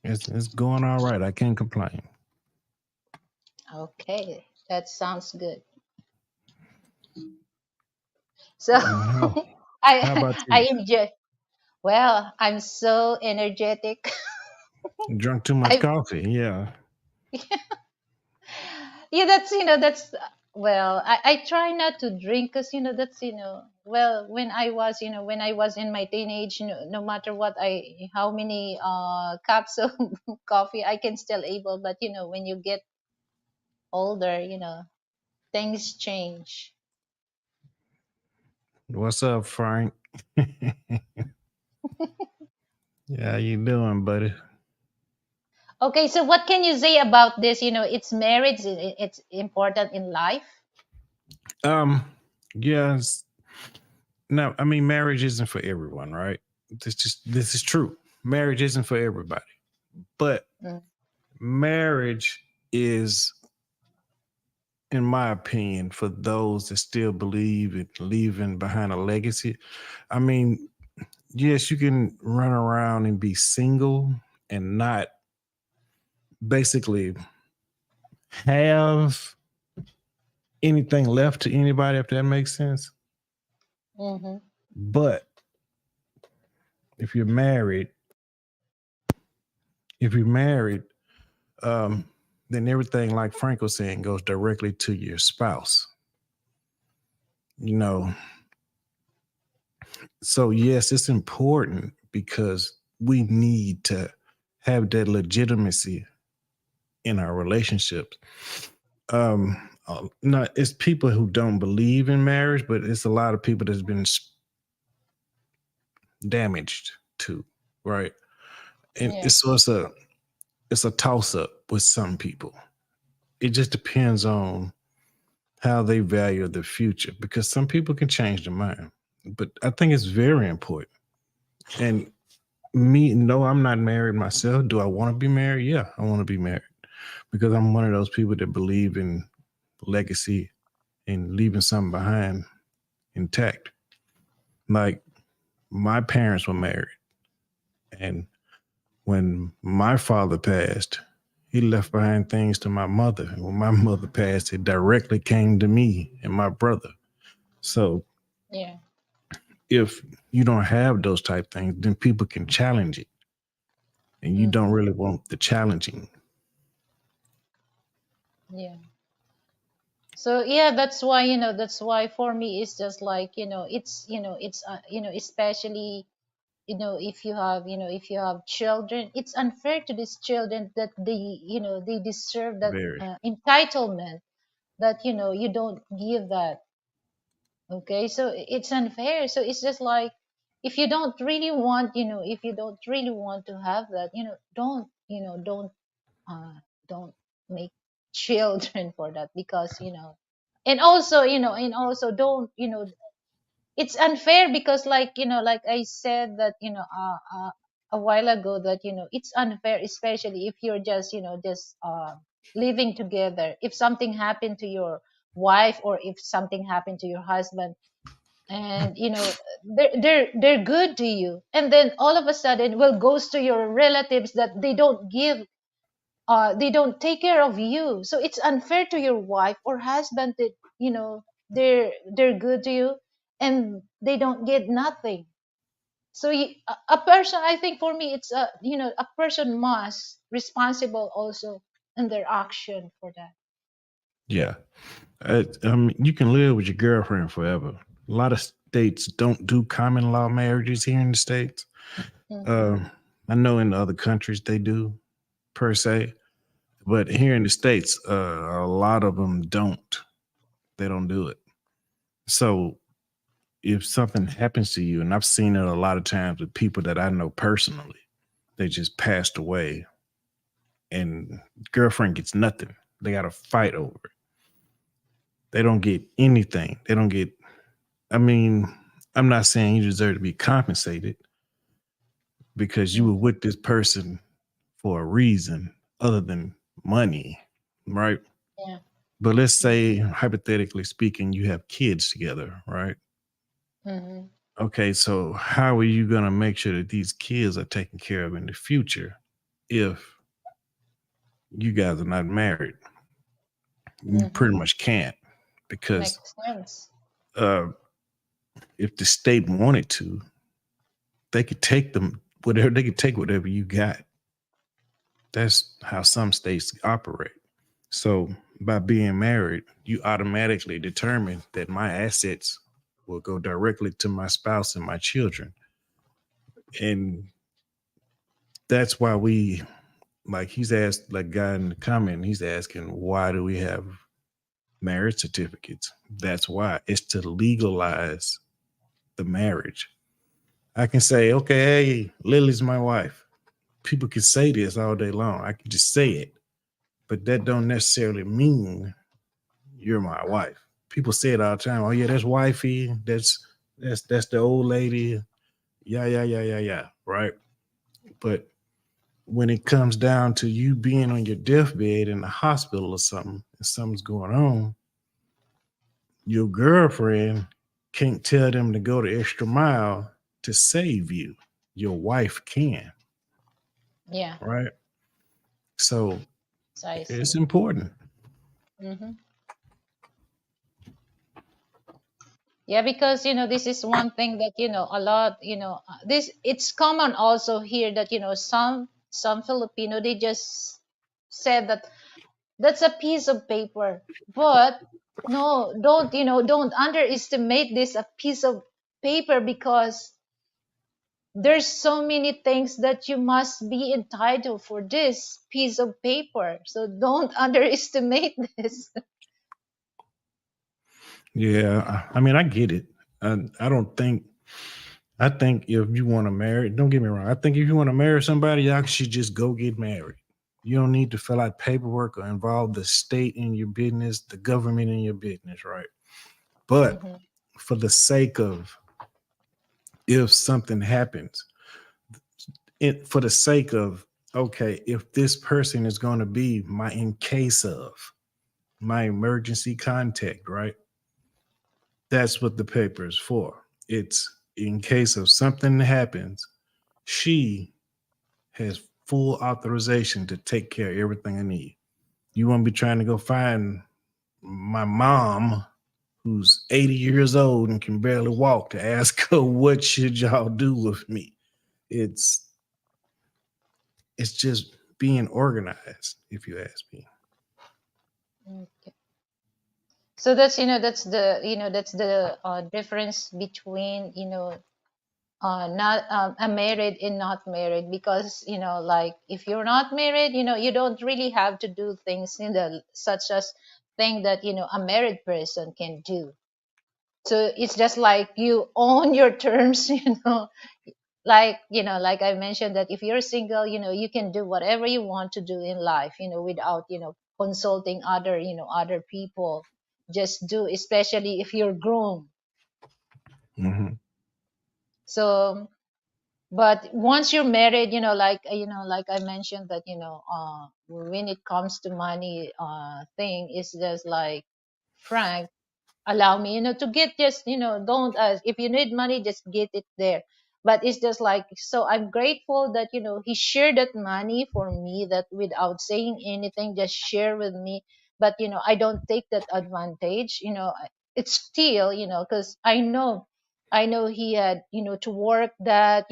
It's going all right. I can't complain. Okay, that sounds good. So, How how I about I you? enjoy. Well, I'm so energetic. You drunk too much I coffee? Yeah. Yeah, that's well, I try not to drink, because that's well, when I was in my teenage, no matter what, I how many cups of coffee I can still able, but when you get older, things change. What's up, Frank? Yeah, how you doing, buddy? Okay, so what can you say about this? It's marriage, it's important in life. Um, yes. No, I mean marriage isn't for everyone, right? This is true. Marriage isn't for everybody, but Mm, marriage is, in my opinion, for those that still believe in leaving behind a legacy. I mean, yes, you can run around and be single and not basically have anything left to anybody, if that makes sense. mm-hmm. But if you're married, if you're married, um, then everything, like Frank was saying, goes directly to your spouse. you know, so yes, it's important because we need to have that legitimacy in our relationships. Not it's people who don't believe in marriage, but it's a lot of people that's been damaged too, right? And Yeah. it's a toss up with some people. It just depends on how they value the future because some people can change their mind. But I think it's very important. And me, no, I'm not married myself. Do I want to be married? Yeah, I want to be married because I'm one of those people that believe in legacy and leaving something behind intact. Like my parents were married, and when my father passed, he left behind things to my mother. And when my mother passed, it directly came to me and my brother. So Yeah. if you don't have those type things, then people can challenge it, and you don't Mm-hmm. really want the challenging. Yeah. So yeah, that's why, that's why for me it's just like, it's especially, if you have, if you have children, it's unfair to these children that they deserve that Very, entitlement, that you don't give that. Okay, so it's unfair. So it's just like, if you don't really want, if you don't really want to have that, uh don't make children for that, because and also don't, it's unfair, because like, like I said that, a while ago, that it's unfair, especially if you're just, living together. If something happened to your wife, or if something happened to your husband, and they're good to you, and then all of a sudden, well, goes to your relatives, that they don't take care of you. So it's unfair to your wife or husband that, they're good to you, and they don't get nothing. So a person, I think, for me, it's a person must responsible also in their action for that. yeah. You can live with your girlfriend forever. A lot of states don't do common law marriages here in the states. Mm-hmm. Uh, I know in other countries they do per se, but here in the states, a lot of them don't. They don't do it. So if something happens to you, and I've seen it a lot of times with people that I know personally, they just passed away, and girlfriend gets nothing. They got to fight over it. They don't get anything. They don't get. I mean, I'm not saying you deserve to be compensated because you were Mm-hmm. with this person for a reason other than money, right? Yeah. But let's say, hypothetically speaking, you have kids together, right? Mm-hmm. Okay, so how are you going to make sure that these kids are taken care of in the future if you guys are not married? You Mm-hmm. pretty much can't because Makes sense. uh, if the state wanted to, they could take them whatever they could take whatever you got. That's how some states operate. So by being married, you automatically determine that my assets will go directly to my spouse and my children. And that's why we, like, he's asked, like guy in the comment, he's asking, why do we have marriage certificates? That's why, it's to legalize the marriage. I can say, okay, hey, Lily's my wife. People can say this all day long. I can just say it, but that don't necessarily mean you're my wife. People say it all the time. Oh yeah, that's wifey. That's the old lady. Yeah, yeah, yeah, yeah, yeah. Right. But when it comes down to you being on your deathbed in the hospital or something, and something's going on, your girlfriend can't tell them to go the extra mile to save you. Your wife can, Yeah. right? So So I it's see. important. Mm-hmm. Yeah, because this is one thing that a lot, this it's common also here, that some Filipino, they just said that, That's a piece of paper. But no, don't, don't underestimate this a piece of paper, because there's so many things that you must be entitled for this piece of paper. So don't underestimate this. Yeah, I mean, I get it. I don't think. I think if you want to marry, don't get me wrong. I think if you want to marry somebody, y'all should just go get married. You don't need to fill out paperwork or involve the state in your business, the government in your business, right? But Hmm. for the sake of, if something happens, for the sake of, okay, if this person is going to be my in case of my emergency contact, right? That's what the paper is for. It's in case of something happens, she has full authorization to take care of everything I need. You won't be trying to go find my mom, who's 80 years old and can barely walk, to ask her what should y'all do with me. It's it's just being organized, if you ask me. Okay. So that's, that's the difference between, not married and not married. Because, like, if you're not married, you don't really have to do things in the such as thing that, a married person can do. So it's just like you own your terms. Like, like I mentioned, that if you're single, you can do whatever you want to do in life, without, consulting other, other people. Just do, especially if you're grown. Hmm. So, but once you're married, like, like I mentioned, that, when it comes to money thing, it's just like, Frank, allow me, to get, just, don't ask. If you need money, just get it there. But it's just like, so I'm grateful that, he shared that money for me, that without saying anything, just share with me. But, I don't take that advantage. It's still, because I know he had, to work that,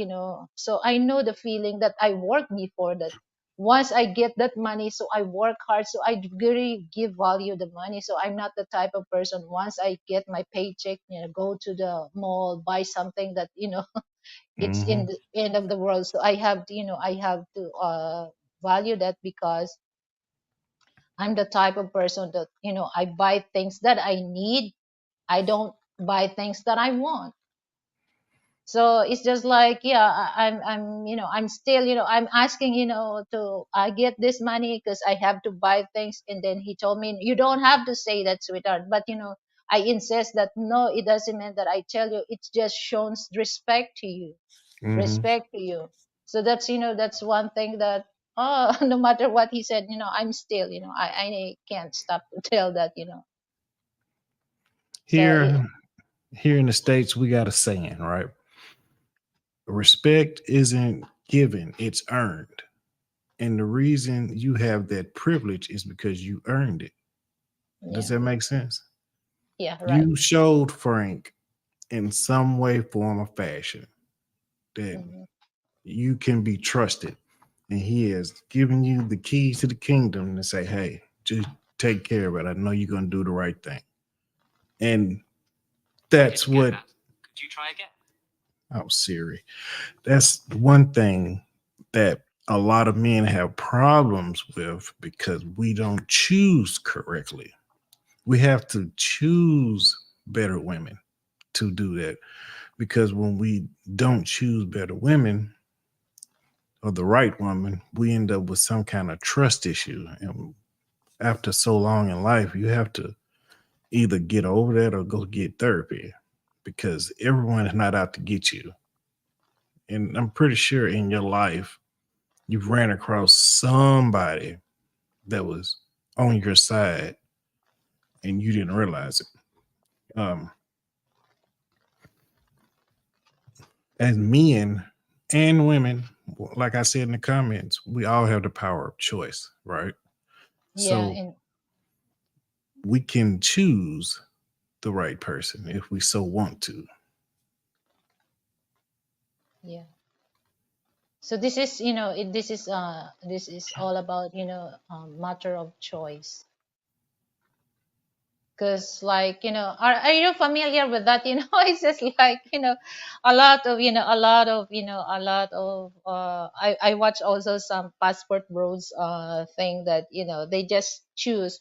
so I know the feeling that I worked before, that once I get that money, so I work hard, so I really give value the money. So I'm not the type of person, once I get my paycheck, go to the mall, buy something that, it's in Hmm. the end of the world. So I have to value that, because I'm the type of person that, I buy things that I need. I don't buy things that I want. So it's just like, yeah, I'm still, I'm asking, to I get this money because I have to buy things. And then he told me, you don't have to say that, sweetheart. But, I insist that, no, it doesn't mean that I tell you. It just shows respect to you. Hmm. Respect to you. So that's, that's one thing that, oh, no matter what he said, I'm still, I can't stop to tell that, so it, Here in the States, we got a saying, right? Respect isn't given, it's earned. And the reason you have that privilege is because you earned it. Does yeah, that make sense? yeah, right. You showed Frank in some way, form, or fashion that Hmm. you can be trusted. And he has given you the keys to the kingdom to say, hey, just take care of it. I know you're going to do the right thing. And that's what, oh, Siri, that's one thing that a lot of men have problems with because we don't choose correctly. We have to choose better women to do that because when we don't choose better women or the right woman, we end up with some kind of trust issue. And after so long in life, you have to either get over that or go get therapy because everyone is not out to get you. And I'm pretty sure in your life, you've ran across somebody that was on your side and you didn't realize it. Um, as men and women, like I said in the comments, we all have the power of choice, right? Yeah, So and we can choose the right person if we so want to. yeah. So this is, this is all about, matter of choice. Because, like, are you familiar with that? It's just like, a lot of I watch also some passport bros thing that, they just choose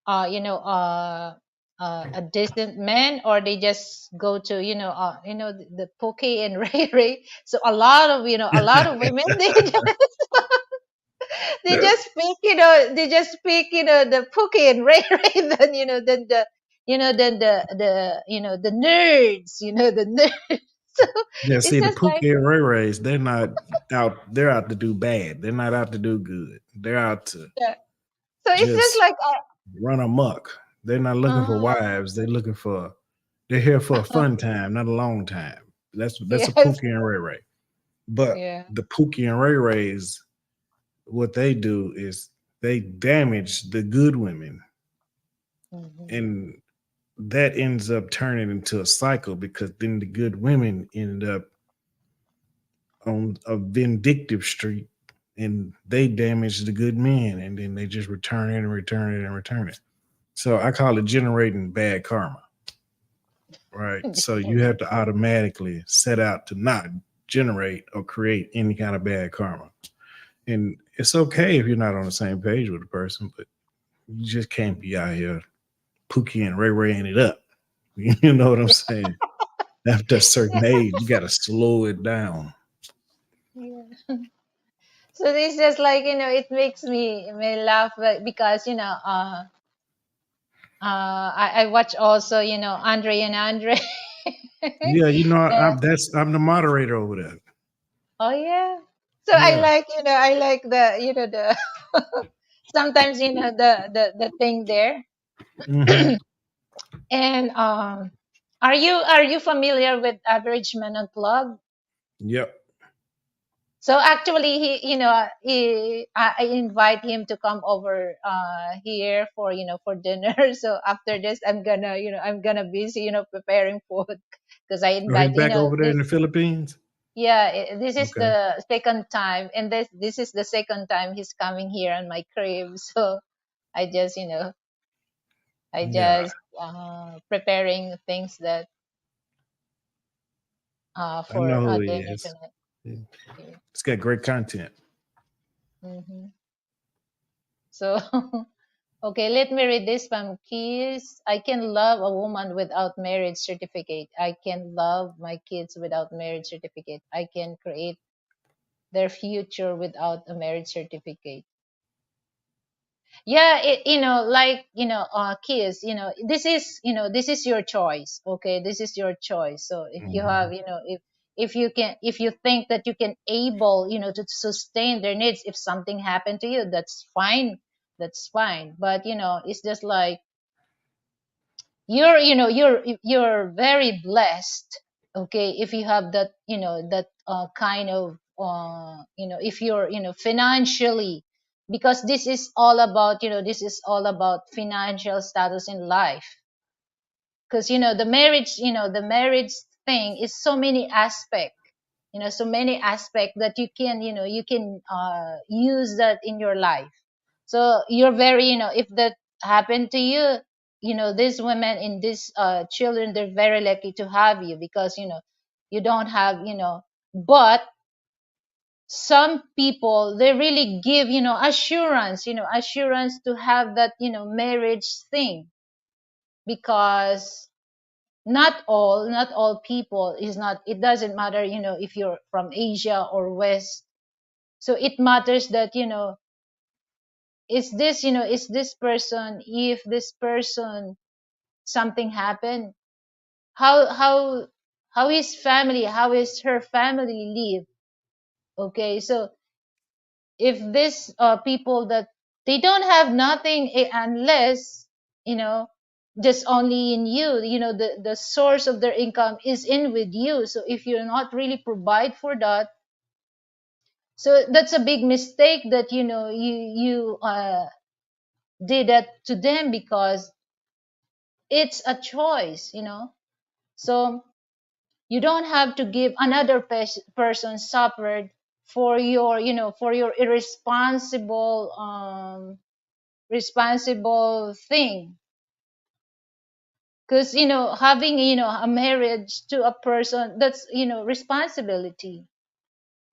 uh you know uh a decent man, or they just go to, the Poke and Ray Ray. So a lot of women, they just pick, the Pookie and Ray Ray, then, the nerds, the nerds. So Yeah, it's see, the just like, Pookie and Ray Rays, they're not out. They're out to do bad. They're not out to do good. They're out to yeah. So it's just just like, run amok. They're not looking for uh, wives. They're looking for. They're here for a fun time, not a long time. That's a yes, Pookie and Ray Ray. But yeah. the Pookie and Ray Rays, what they do is they damage the good women, Hmm. and that ends up turning into a cycle because then the good women end up on a vindictive streak and they damage the good men and then they just return it and return it and return it. So I call it generating bad karma, right? So you have to automatically set out to not generate or create any kind of bad karma. And it's okay if you're not on the same page with the person, but you just can't be out here Pookie and Ray Raying it up. You know what I'm saying? After a certain age, you got to slow it down. Yeah. So it's just like, it makes me laugh, because, I watch also, Andre and Andre. Yeah, Yeah. I'm the moderator over there. Oh yeah. So I Yeah. like, I like the, the sometimes, the thing there. Hmm. And are you familiar with Average Man Unplugged? Yep. So actually, I invite him to come over here for, for dinner. So after this, I'm gonna busy, preparing food, because I Oh, he's invite, back over there this. in the Philippines. Yeah, this is Okay. the second time, and this is the second time he's coming here on my crib. So I just, I Yeah, just preparing things that I for know who he dinner is. tonight. Yeah. It's got great content. Hmm. So okay, let me read this from Keys. I can love a woman without marriage certificate. I can love my kids without marriage certificate. I can create their future without a marriage certificate. Yeah, like, kids, this is your choice. Okay, this is your choice. So if you have, Mhm. if you think that you can able, to sustain their needs, if something happened to you, that's fine. That's fine. But, it's just like, you're very blessed. Okay, if you have that, that kind of, if you're, financially, because this is all about financial status in life. Because, the marriage thing is so many aspect, so many aspect that you can use that in your life. So you're very, if that happened to you, these women in these children, they're very lucky to have you, because, you don't have, but some people, they really give, assurance to have that, marriage thing. Because not all people is not, it doesn't matter, if you're from Asia or West. So it matters that, is this person, if this person something happened, how his family, how is her family live. Okay, so if this people that they don't have nothing, unless, you know just only in you, the source of their income is in with you. So if you're not really provide for that, so that's a big mistake that, you did that to them, because it's a choice. So you don't have to give another person suffered for your, for your irresponsible responsible thing. Because, having, a marriage to a person, that's, responsibility.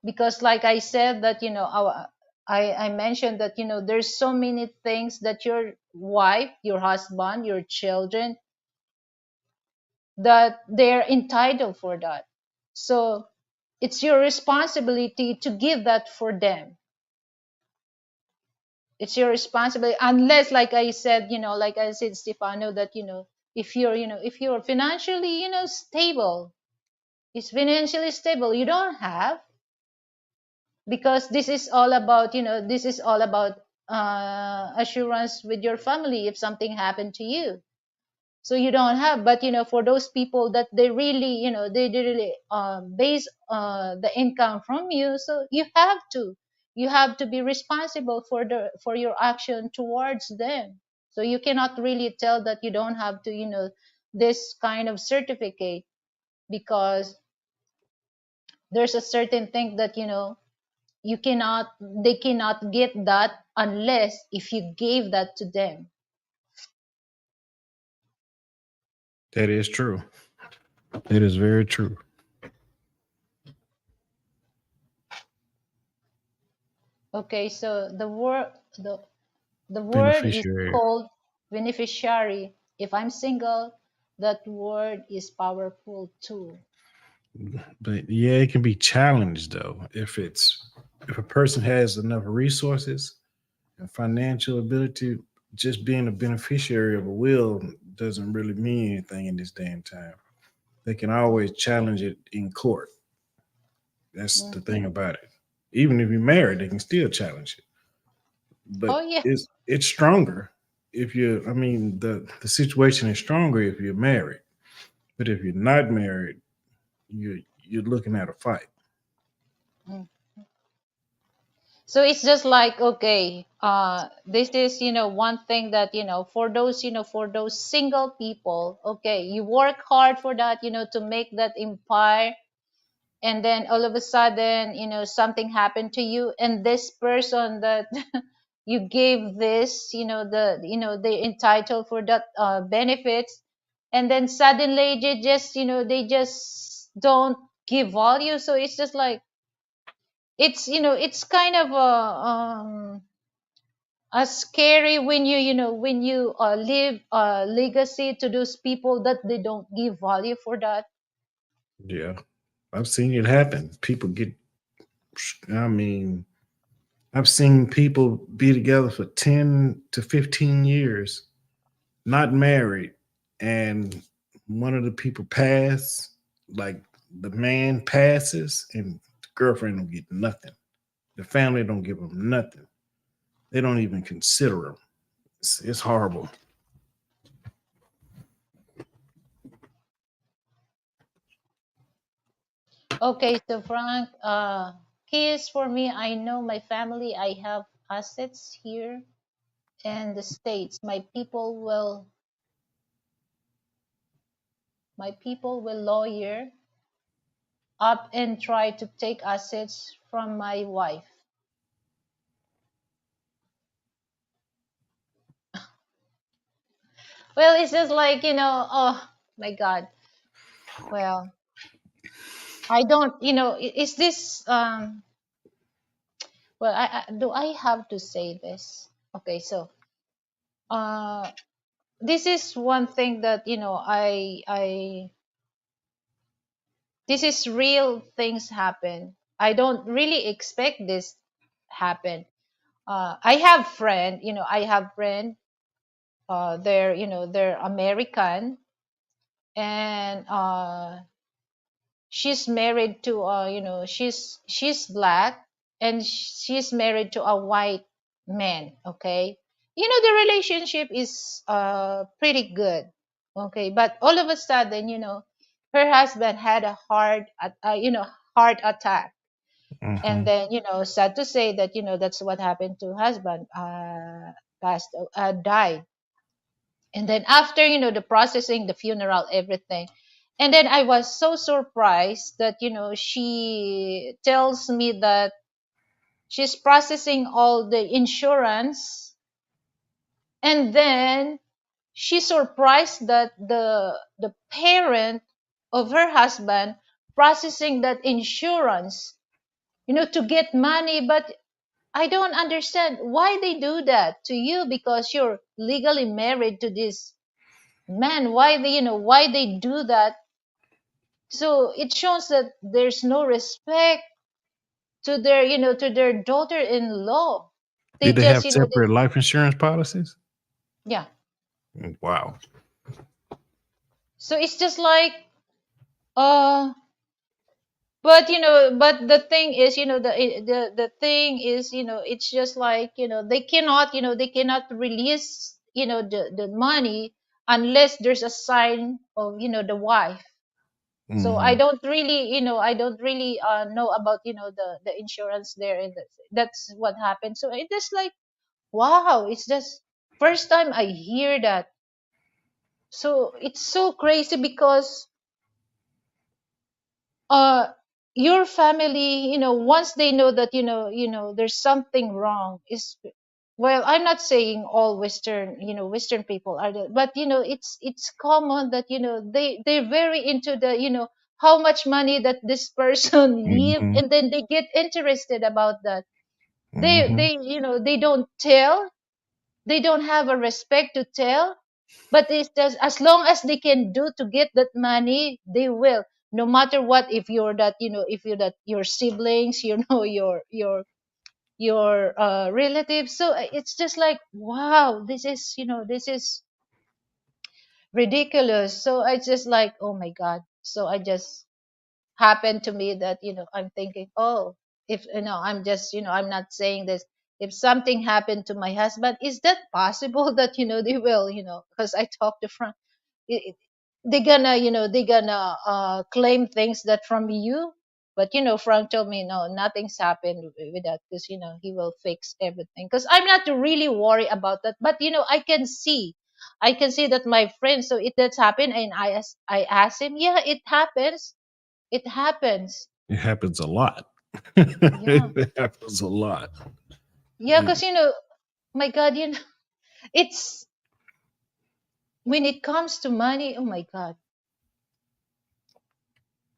Because like I said that, I mentioned that, there's so many things that your wife, your husband, your children, that they're entitled for that. So it's your responsibility to give that for them. It's your responsibility, unless, like I said, Stefano, that, if you're financially, stable, it's financially stable, you don't have, because this is all about assurance with your family if something happened to you. So you don't have, but, for those people that they really, they really base the income from you, so you have to be responsible for your action towards them. So you cannot really tell that you don't have to, this kind of certificate, because there's a certain thing that, you cannot they cannot get that unless if you gave that to them. That is true. It is very true. Okay, so the word is Beneficiary. called beneficiary. If I'm single, that word is powerful too. But yeah, it can be challenged though if a person has enough resources and financial ability. Just being a beneficiary of a will doesn't really mean anything in this day and time. They can always challenge it in court. That's the Mhm. thing about it. Even if you're married, they can still challenge it. Oh But yeah. it's stronger if you. I mean, the situation is stronger if you're married. But if you're not married, you're looking at a fight. Mm. So it's just like, okay, this is, one thing that, for those single people, okay, you work hard for that, to make that empire, and then all of a sudden, something happened to you, and this person that you gave this, they entitled for that benefits, and then suddenly they just don't give value. So it's just like, it's kind of a scary when you leave a legacy to those people that they don't give value for that. Yeah, I've seen it happen. People get. I mean, I've seen people be together for 10 to 15 years, not married, and one of the people pass. Like the man passes, and the girlfriend don't get nothing. The family don't give them nothing. They don't even consider them. It's horrible. Okay, so Frank, keys for me, I know my family, I have assets here in the States. My people will lawyer up and try to take assets from my wife. Well, it's just like, oh my God. Well, I don't, is this, well, do I have to say this? Okay, so, uh, this is one thing that, this is real things happen. I don't really expect this happen. I have friend, they're American, and she's married to she's black, and she's married to a white man. Okay, the relationship is pretty good. Okay, but all of a sudden, her husband had a heart attack. And Hmm. then, sad to say that, that's what happened to husband, died. And then after, the processing, the funeral, everything, and then I was so surprised that, she tells me that She's processing all the insurance, and then she's surprised that the parent of her husband processing that insurance, to get money. But I don't understand why they do that to you, because you're legally married to this man. Why they do that? So it shows that there's no respect to their daughter-in-law. They Did they just, have separate life insurance policies? yeah. Wow. So it's just like, uh but the thing is, the thing is, it's just like, they cannot release, the money unless there's a sign of, the wife. So I Hmm. don't really, know about, the insurance there, and that's what happened. So it just like, wow, it's just first time I hear that. So it's so crazy because uh your family, once they know that, there's something wrong, is, well, I'm not saying all western people are that, but it's common that, they're very into the, how much money that this person leave, Hmm. and then they get interested about that. Hmm. They don't tell, they don't have a respect to tell, but it's just as long as they can do to get that money, they will. No matter what, if you're that, if you're that, your siblings, your relatives. So it's just like, wow, this is ridiculous. So I just like, oh my god. So I just happened to me that, I'm thinking, oh, if, I'm just, I'm not saying this, if something happened to my husband, is that possible that, they will, because I talked to Frank, it, they gonna claim things that from you. But Frank told me, no, nothing's happened with that, because he will fix everything, because I'm not really worried about that. But I can see that my friend, so it that's happened, and I asked him, yeah, it happens. It happens a lot. Yeah. It happens a lot. Yeah, because my god, it's when it comes to money, oh my god,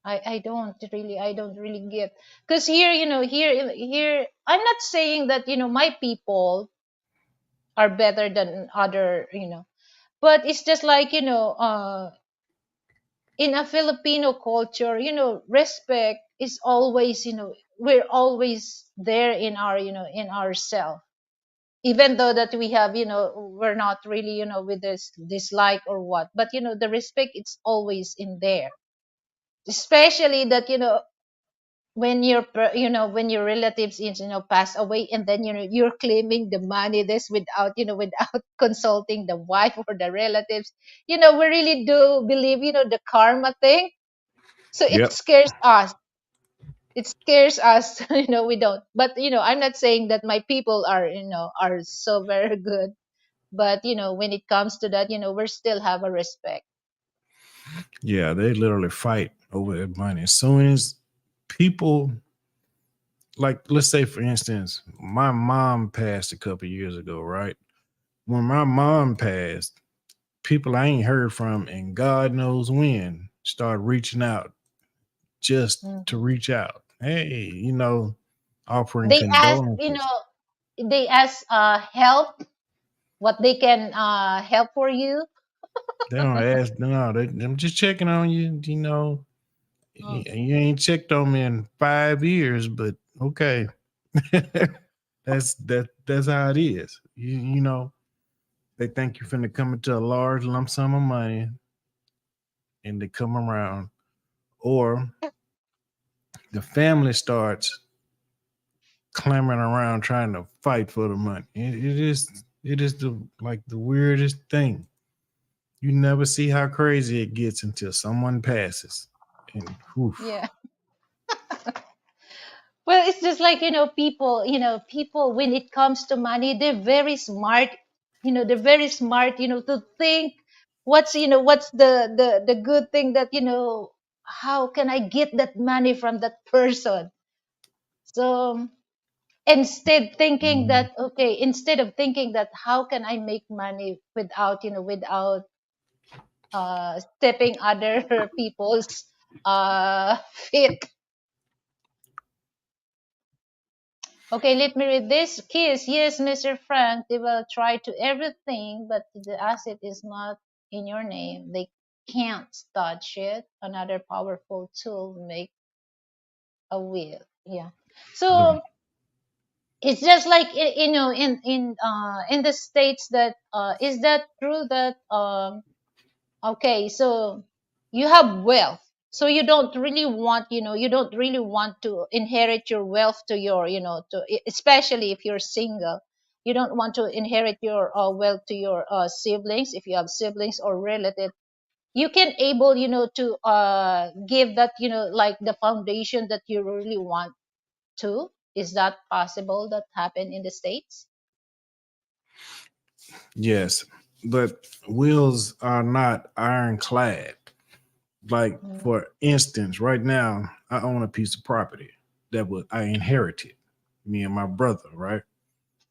I don't really get, because here I'm not saying that my people are better than other, but it's just like, in a Filipino culture, respect is always, we're always there in our, in ourself, even though that we have, we're not really, with this dislike or what, but the respect, it's always in there, especially that, when your relatives is, pass away, and then you're claiming the money this without, without consulting the wife or the relatives. We really do believe, the karma thing. So it Yep. scares us. It scares us. We don't, but I'm not saying that my people are so very good, but when it comes to that, we still have a respect. Yeah, they literally fight over that money. As soon as people, like, let's say for instance, my mom passed a couple years ago, right? When my mom passed, people I ain't heard from and God knows when started reaching out just Mm. to reach out. Hey, offering They ask, condolences. help, what they can help for you. They don't ask, no, I'm just checking on you. Mm. You ain't checked on me in 5 years, but okay. That's how it is. They think you're finna come into a large lump sum of money and they come around. Or the family starts clamoring around trying to fight for the money. It is the weirdest thing. You never see how crazy it gets until someone passes. And whew, Yeah. Well, it's just like, people, when it comes to money, they're very smart. They're very smart, to think what's the good thing that, how can I get that money from that person? So instead thinking Mhm. that, okay, instead of thinking that how can I make money without, without stepping other people's feet. Okay, let me read this. Kiss, yes, Mr. Frank, they will try to everything, but the asset is not in your name. They can't touch it. Another powerful tool make a will. Yeah. The- So it's just like in the states that is that true that okay, so you have wealth. So you don't really want, you don't really want to inherit your wealth to your, especially if you're single. You don't want to inherit your wealth to your siblings, if you have siblings or relatives. You can able, to give that, like the foundation that you really want to. Is that possible that happen in the States? yes, but wills are not ironclad. Like Mm. for instance, right now I own a piece of property that was I inherited, me and my brother, right?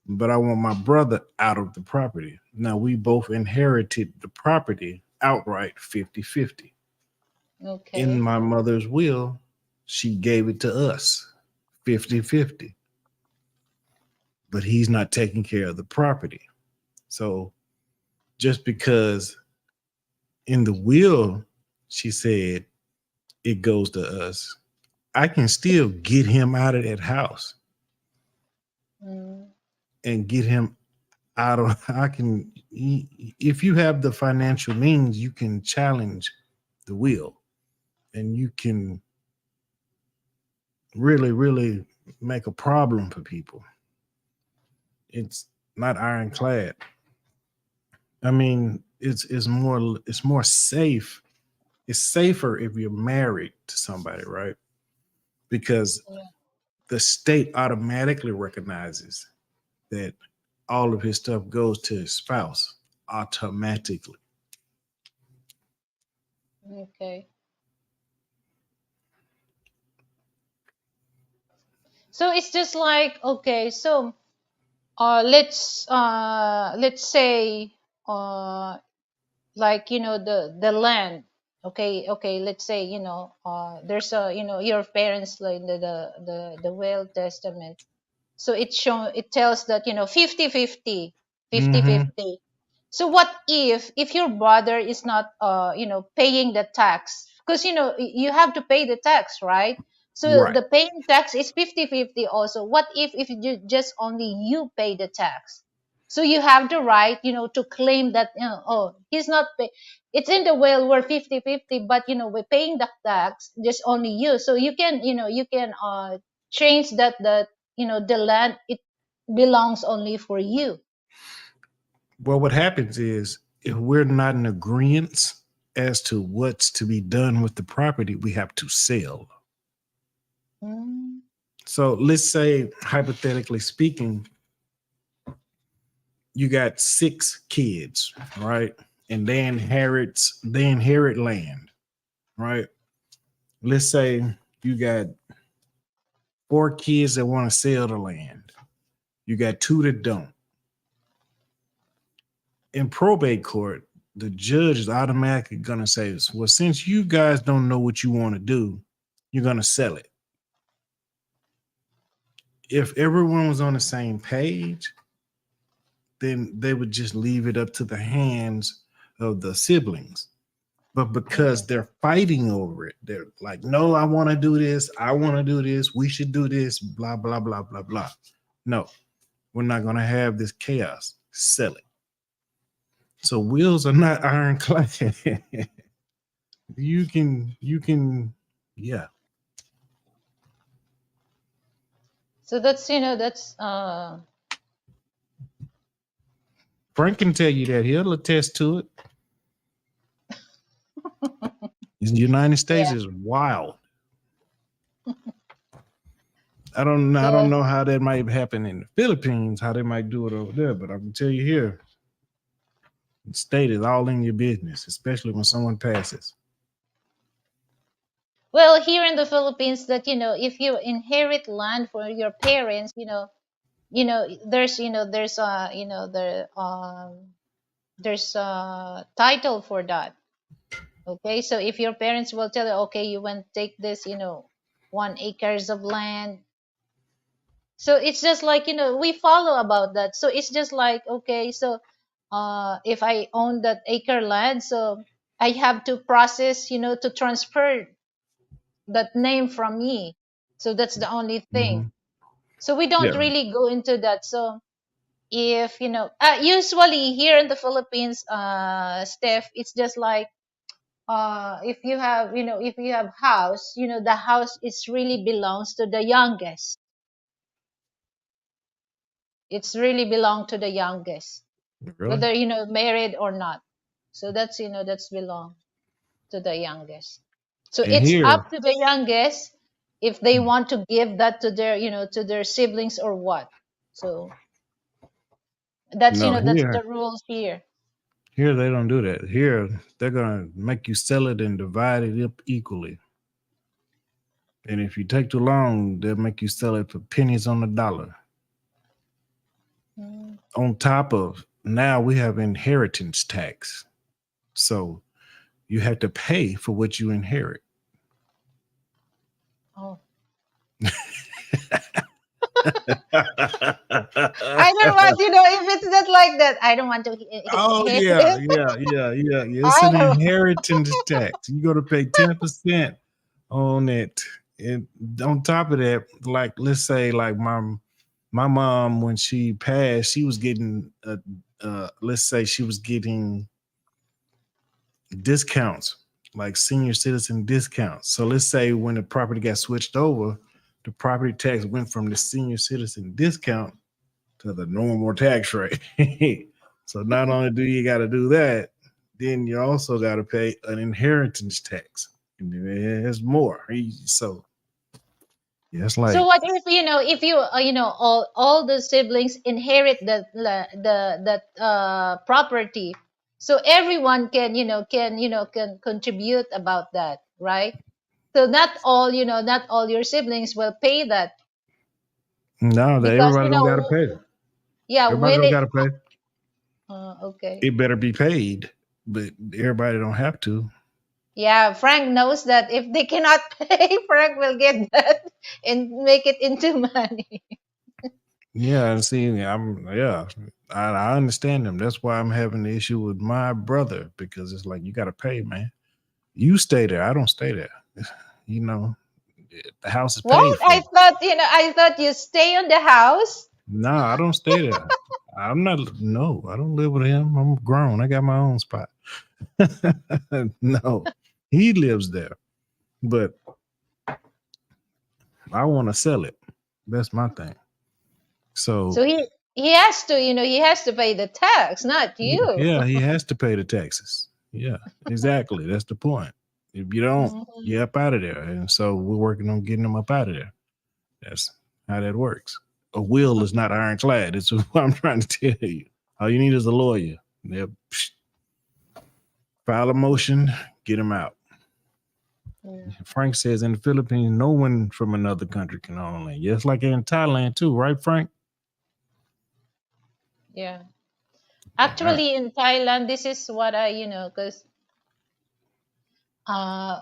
But I want my brother out of the property. Now we both inherited the property outright 50-50. In Okay. my mother's will, she gave it to us 50-50, but he's not taking care of the property. So just because in the will she said it goes to us, I can still get him out of that house Mm. and get him out of I can if you have the financial means, you can challenge the will and you can really make a problem for people. It's not ironclad. I mean, it's more safe. It's safer if you're married to somebody, right? Because Yeah. the state automatically recognizes that all of his stuff goes to his spouse automatically. Okay. So it's just like, okay, so let's say uh like, the land. Okay, okay, let's say, there's a, your parents, like the will testament. So it tells that, 50-50, fifty Hmm. fifty. So what if your brother is not paying the tax, because you have to pay the tax, right? So Right. the paying tax is 50-50 also. What if you just only you pay the tax? So you have the right, to claim that, oh, he's not pay. It's in the will where 50-50, but we're paying the tax just only you. So you can change that the land, it belongs only for you. Well, what happens is if we're not in agreement as to what's to be done with the property, we have to sell. Mm. So let's say, hypothetically speaking, you got 6 kids, right? And they inherit land, right? Let's say you got 4 kids that want to sell the land. You got 2 that don't. In probate court, the judge is automatically going to say, well, since you guys don't know what you want to do, you're going to sell it. If everyone was on the same page, then they would just leave it up to the hands of the siblings. But Okay. because they're fighting over it, they're like, no, I want to do this. I want to do this. We should do this. Blah, blah, blah, blah, blah. No, we're not going to have this chaos. Sell it. So wheels are not ironclad. Yeah. So that's Frank can tell you that. He'll attest to it. The United States yeah. is wild. I don't So know how that might happen in the Philippines, how they might do it over there, but I can tell you here, the state is all in your business, especially when someone passes. well, here in the Philippines, that if you inherit land for your parents, there's there's a title for that. Okay, so if your parents will tell you, okay, you want to take this 1 acres of land, so it's just like we follow about that. So it's just like, okay, so if I own that acre land, so I have to process, to transfer that name from me. So that's the only thing. Hmm. So we don't Yeah. really go into that. So if usually here in the Philippines, Steph, it's just like, if you have house, the house is really belongs to the youngest. It's really belong to the youngest, Really? whether married or not. So that's belong to the youngest. So And it's here, up to the youngest if they want to give that to their to their siblings or what. So that's no, that's here, the rules here. here they don't do that. Here, they're gonna make you sell it and divide it up equally. And if you take too long, they'll make you sell it for pennies on the dollar. Mm. On top of now, we have inheritance tax. So you have to pay for what you inherit. Oh, I don't want, if it's not like that, I don't want to Oh hear yeah, it. yeah. It's I an don't. inheritance tax. You got to pay 10% on it. And on top of that, like let's say, like my mom when she passed, she was getting let's say she was getting discounts, like senior citizen discounts. So let's say when the property got switched over, the property tax went from the senior citizen discount to the normal tax rate. So not only do you got to do that, then you also got to pay an inheritance tax. And there's more. So yeah, it's So like what if if you all the siblings inherit that property, so everyone can contribute about that, right? So not all your siblings will pay that, no, that because everybody don't got to pay. yeah, Everybody when don't it got to pay. okay. It better be paid, but everybody don't have to. Yeah, Frank knows that if they cannot pay, Frank will get that and make it into money. Yeah, and see, I understand them. That's why I'm having the issue with my brother because it's like you got to pay, man. You stay there. I don't stay there. You know, the house is paid What? for. I thought you stay on the house. No, I don't stay there. I'm not. No, I don't live with him. I'm grown. I got my own spot. No, he lives there, but I want to sell it. That's my thing. So So he has to pay the tax, not you. yeah, he has to pay the taxes. Yeah, exactly. That's the point. If you don't, Mhm. you're up out of there. And so we're working on getting them up out of there. That's how that works. A will is not ironclad. It's what I'm trying to tell you. All you need is a lawyer. They'll file a motion, get him out. Mm, Frank says in the Philippines, no one from another country can own land. Yeah, it's like in Thailand too, right, Frank? yeah. Yeah. Actually, in Thailand, this is what because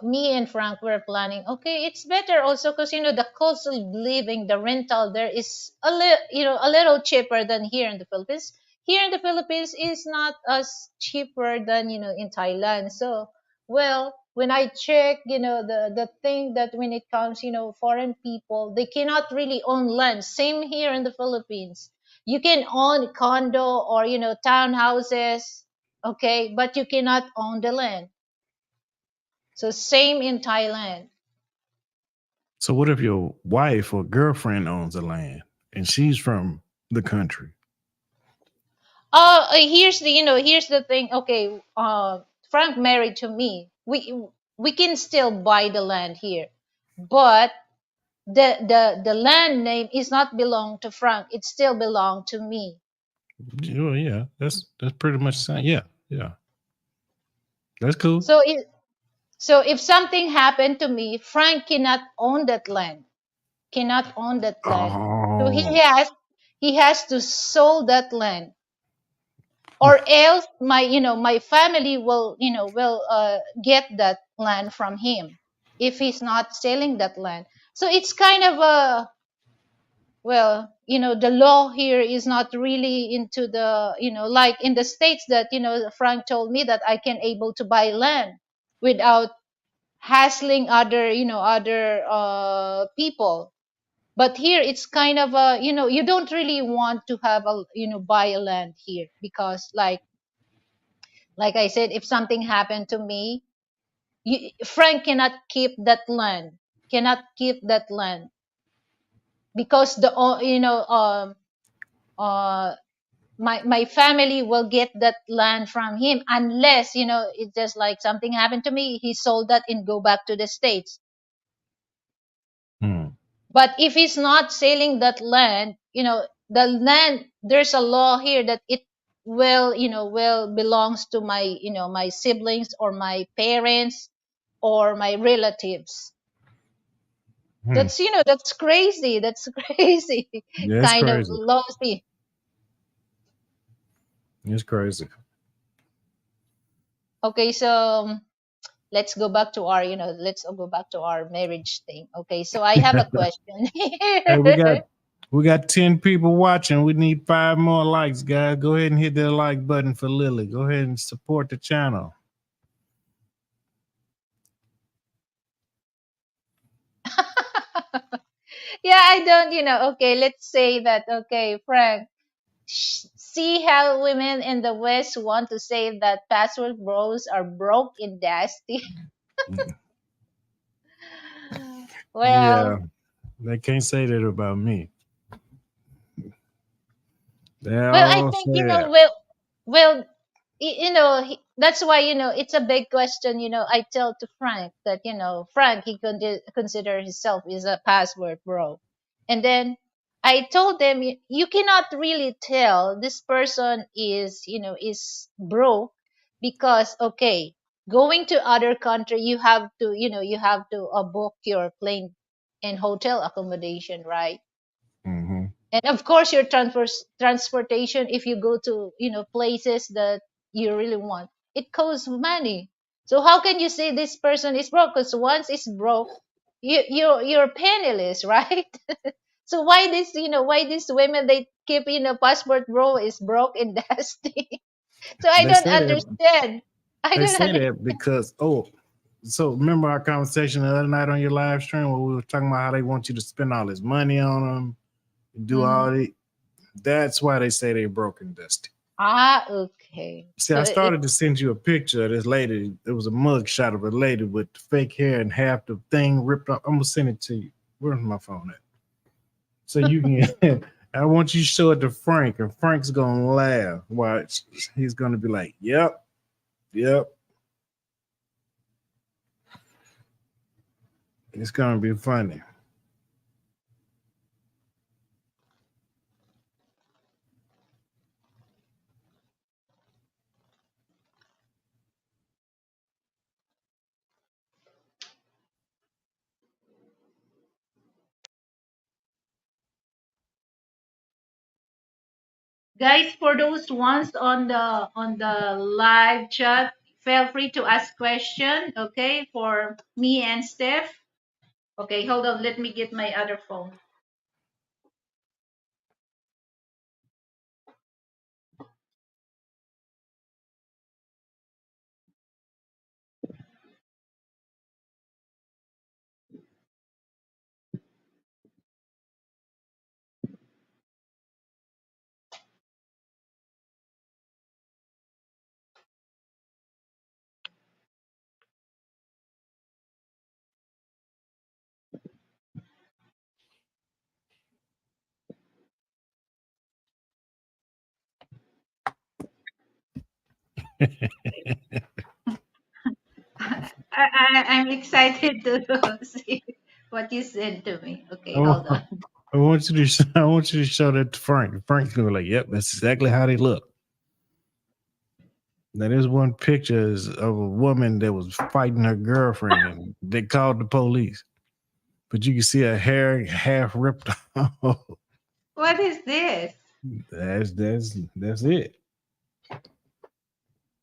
me and Frank were planning. Okay, it's better also because the cost of living, the rental there is a little cheaper than here in the Philippines. Here in the Philippines is not as cheaper than in Thailand. So well, when I check, the thing that when it comes, foreign people, they cannot really own land. Same here in the Philippines. You can own condo or townhouses, okay, but you cannot own the land. So same in Thailand. So what if your wife or girlfriend owns the land and she's from the country? Here's the thing. Okay, Frank married to me. We can still buy the land here, but the land name is not belong to Frank. It still belong to me. Oh yeah, that's pretty much the same. Yeah, yeah, that's cool. So if something happened to me, Frank cannot own that land. Cannot own that land. So he Oh, has he has to sold that land, or else my family will get that land from him if he's not selling that land. So it's kind of a, well, the law here is not really into the, like in the states, that Frank told me that I can able to buy land without hassling other people. But here it's kind of a, you don't really want to have a, buy a land here, because like I said, if something happened to me, Frank cannot keep that land, cannot keep that land, because the uh my family will get that land from him, unless it's just like something happened to me, he sold that and go back to the states. Hmm. But if he's not selling that land, the land, there's a law here that it will belongs to my siblings, or my parents, or my relatives. Hmm. That's crazy. That's crazy Yeah, it's kind of crazy. law. See, It's crazy. okay, so let's go back to our marriage thing. Okay, so I have a question Hey, we got here. we got 10 people watching. We need 5 more likes, guys. Go ahead and hit that like button for Lily. Go ahead and support the channel. Yeah, I don't, okay, let's say that, okay, Frank, see how women in the West want to say that password bros are broke and nasty. Yeah, Well, they can't say that about me. They well, I all think, say that. well, that's why, it's a big question. I tell to Frank that, Frank, he consider himself is a password bro. And then I told them, you cannot really tell this person is broke, because, okay, going to other country, you have to book your plane and hotel accommodation, right? Hmm. And of course your transportation, if you go to places that you really want, it costs money. So how can you say this person is broke? Because once it's broke, you're penniless, right? So why these women, they keep passport bro is broke and dusty. So I They don't say that. understand. I They don't say understand. that because so remember our conversation the other night on your live stream where we were talking about how they want you to spend all this money on them, do all Mhm. the. That's why they say they broke and dusty. Ah, okay, See, so I it. started to send you a picture of this lady. It was a mug shot of a lady with fake hair and half the thing ripped off. I'm gonna send it to you. Where's my phone at? So you can. I want you to show it to Frank, and Frank's gonna laugh. Watch. He's gonna be like, "Yep, yep." It's gonna be funny. Guys, for those ones on the live chat, feel free to ask question, okay, for me and Steph. Okay, hold on, let me get my other phone. I'm excited to see what you said to me. I Okay, hold want, on. I want you to. I want you to show that to Frank. Frank's gonna be like, "Yep, that's exactly how they look." Now, there's one picture of a woman that was fighting her girlfriend, and they called the police. But you can see her hair half ripped off. What is this? That's it.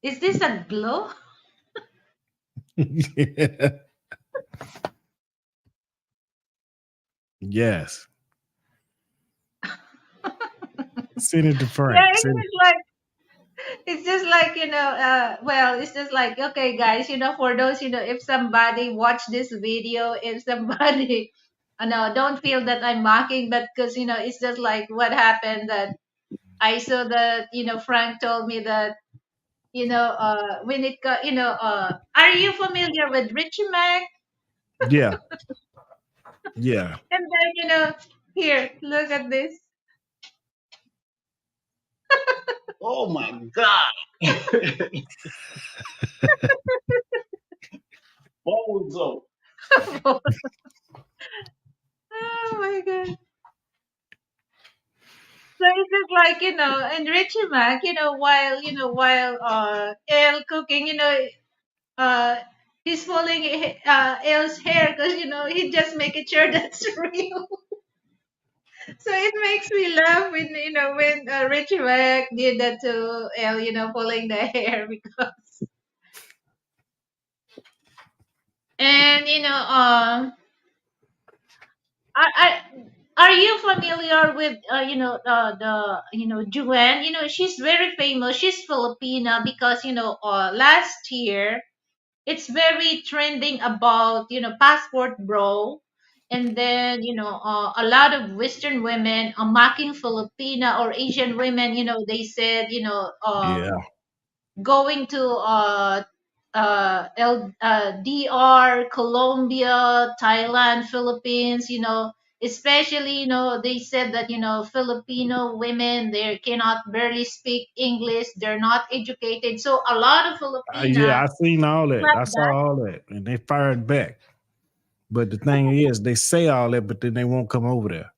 Is this a glow? Yeah. Yes. Send it to Yeah, Frank. Send it's just like, well, it's just like, okay, guys, for those, if somebody watch this video, if somebody, no, don't feel that I'm mocking, but because, it's just like what happened that I saw that, Frank told me that, when it got, are you familiar with Richie Mac? yeah. Yeah. And then, here, look at this. Oh my God. Bozo. Oh my God. So it's just like, and Richie Mac, while Elle cooking, uh, he's pulling Elle's hair because, he just making sure that's real. So it makes me laugh when, when Richie Mac did that to Elle, pulling the hair because, and, I, are you familiar with Juan? She's very famous. She's Filipina because last year it's very trending about passport bro, and then a lot of Western women are mocking Filipina or Asian women. They said Yeah. going to DR, Colombia, Thailand, Philippines, especially, they said that, Filipino women, they cannot barely speak English, they're not educated. So a lot of Yeah, Filipina I seen all that. like I saw that. all that. And they fired back. But the thing is, they say all that, but then they won't come over there.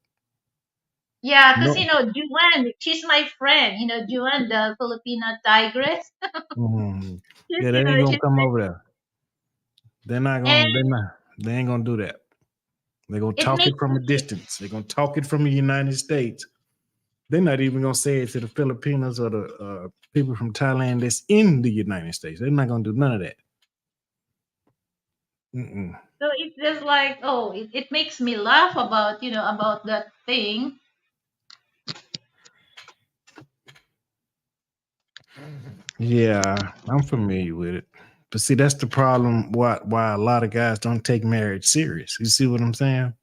Yeah, because, No. Juan, she's my friend, Juan, the Filipina tigress. Mhm. She's, Yeah, they ain't gonna she's, come over there. They're not and gonna. They're not. They ain't gonna do that. They're gonna it talk it makes from a me, distance. They're gonna talk it from the United States. They're not even gonna say it to the Filipinos or the people from Thailand that's in the United States. They're not gonna do none of that. Mm-mm. so it's just like, oh, it makes me laugh about, about that thing. Yeah, I'm familiar with it. But see, that's the problem. Why a lot of guys don't take marriage serious. You see what I'm saying?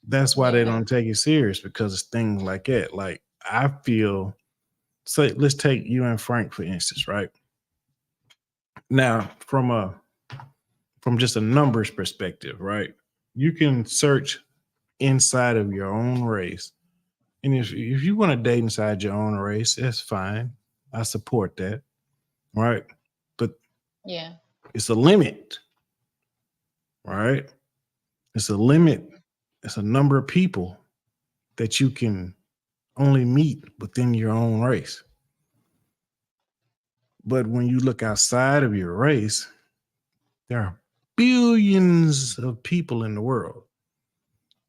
That's why they Yeah. don't take it serious because it's things like that. Like I feel, say, let's take you and Frank for instance, right? Now, from just a numbers perspective, right? You can search inside of your own race, and if you want to date inside your own race, that's fine. I support that, right? But Yeah. it's a limit, right? It's a limit. It's a number of people that you can only meet within your own race. But when you look outside of your race, there are billions of people in the world,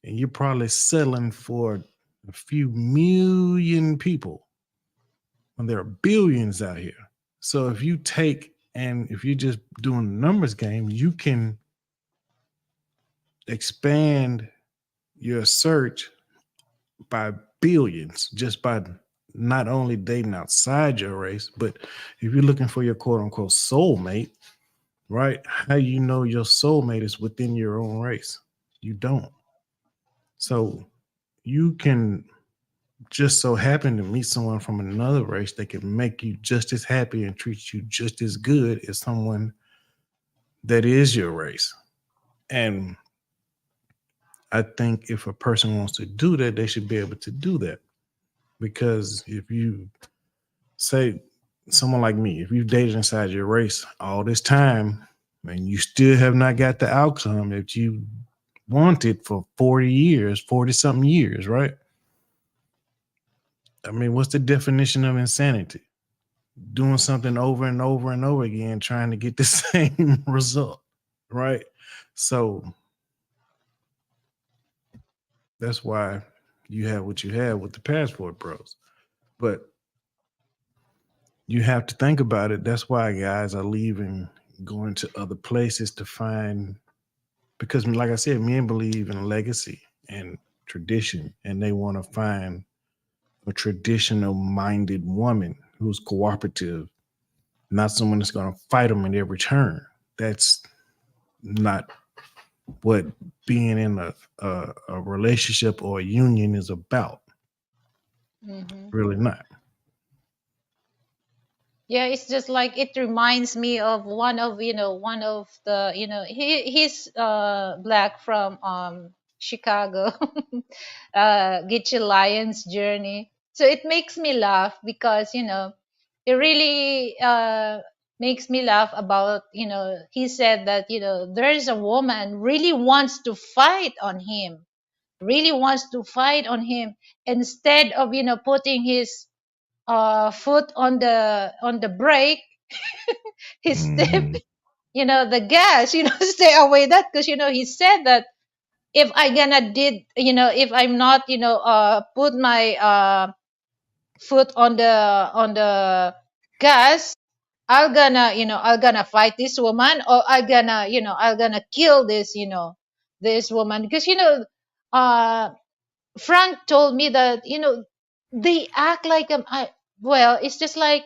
and you're probably settling for a few million people when there are billions out here. So if you take and if you're just doing the numbers game, you can expand your search by billions just by not only dating outside your race, but if you're looking for your quote unquote soulmate, right? How you know your soulmate is within your own race? You don't. So you can just so happen to meet someone from another race that can make you just as happy and treat you just as good as someone that is your race. And I think if a person wants to do that, they should be able to do that. Because if you say someone like me, if you've dated inside your race all this time and you still have not got the outcome that you wanted for 40 years, 40 something years, right? I mean, what's the definition of insanity? Doing something over and over and over again, trying to get the same result, right? So that's why you have what you have with the passport bros. But you have to think about it. That's why guys are leaving, going to other places to find, because like I said, men believe in legacy and tradition, and they want to find a traditional minded woman who's cooperative, not someone that's going to fight them in every turn. That's not what being in a relationship or a union is about. Hmm. Really not. Yeah, it's just like it reminds me of one of the he's black from Chicago, Gitche Lyons journey. So it makes me laugh because it really makes me laugh about he said that there's a woman really wants to fight on him, really wants to fight on him instead of putting his foot on the brake. He stepped, Mhm. the gas, stay away that, because he said that if I gonna did, if I'm not, put my foot on the gas, I'll gonna fight this woman, or I'll gonna kill this, this woman, because uh Frank told me that they act like well, it's just like,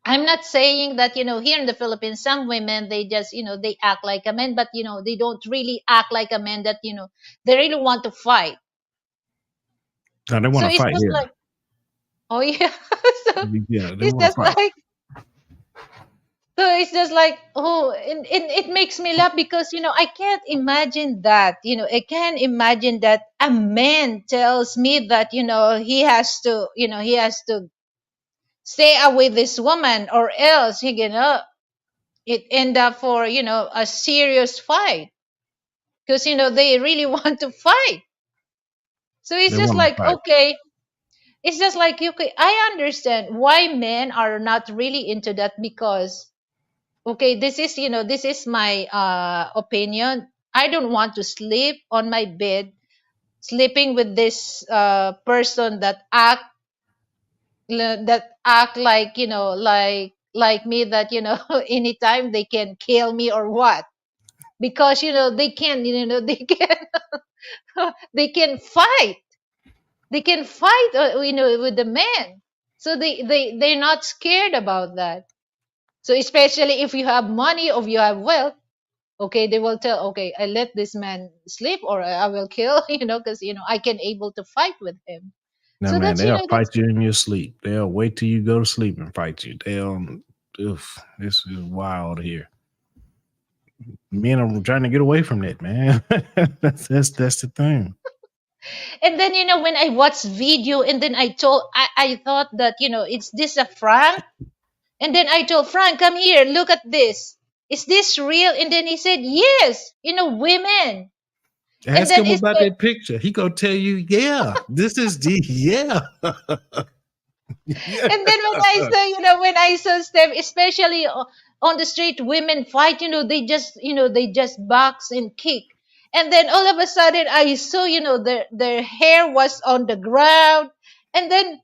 I'm not saying that here in the Philippines some women, they just they act like a man, but they don't really act like a man, that they really want to fight. Now they want So to it's fight just here. like, oh yeah. So Yeah, they it's want to just fight. like, oh, and it makes me laugh because I can't imagine that, I can't imagine that a man tells me that he has to stay away this woman, or else he gonna it end up for a serious fight, because they really want to fight. So it's They just want to like, fight. okay, it's just like, okay, I understand why men are not really into that, because okay, this is my opinion. I don't want to sleep on my bed, sleeping with this person that act like like me, that anytime they can kill me or what, because they can they can they can fight, with the men. So they're not scared about that. So especially if you have money or you have wealth, okay, they will tell, okay, I let this man sleep, or I will kill, because I can able to fight with him. No So man, that's they'll that's fight you in your sleep. They'll wait till you go to sleep and fight you. Oof, this is wild here. Men are trying to get away from that, man. That's the thing. and then when I watched video, and then I thought that it's this a Frank. And then I told Frank, come here, look at this. Is this real? And then he said, yes, women. And Ask then him about that picture. He gonna tell you, yeah, this is the yeah. Yeah. and then when I saw Steph, especially on the street, women fight, they just box and kick. And then all of a sudden I saw, their hair was on the ground. And then,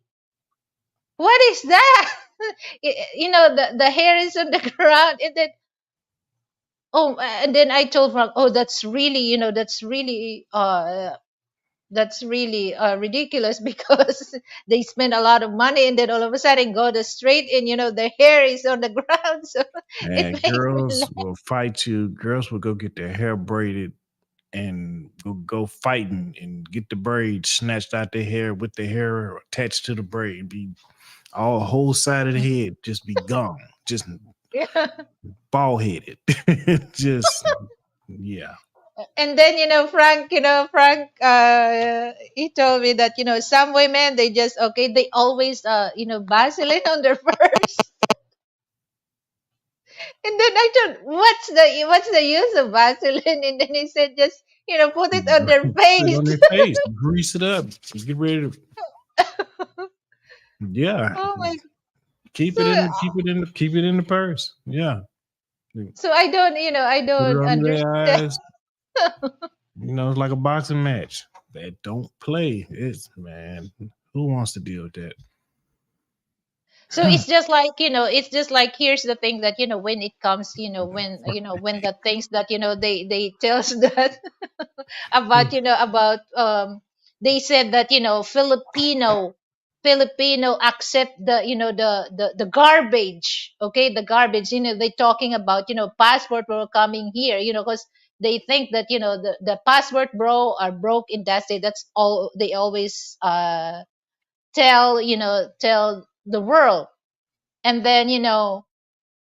what is that? The hair is on the ground. And then, oh, and then I told Frank, oh, that's really ridiculous, because they spend a lot of money, and then all of a sudden go the straight, and the hair is on the ground. So it And makes me girls laugh. will fight you. Girls will go get their hair braided and go fighting and get the braid snatched out their hair with the hair attached to the braid. Be all whole side of the head just be gone. Just Yeah. bald headed. Just yeah. And then Frank, he told me that some women, they just, okay, they always Vaseline on their purse. And then I told, what's the use of Vaseline? And then he said, just put it on their Put it on face. their face, grease it up, get ready to yeah. Oh my. Keep So it in the keep it in the purse. Yeah. I don't Put it I don't under their understand. eyes. It's like a boxing match. that don't play. It's man, who wants to deal with that? So it's just like, it's just like, here's the thing that, when it comes, when the things that, they tells that about, they said that, Filipino accept the garbage. Okay, the garbage, they talking about, passport bro coming here, because they think that, the passport bro are broke in that state. That's all they always tell the world. And then,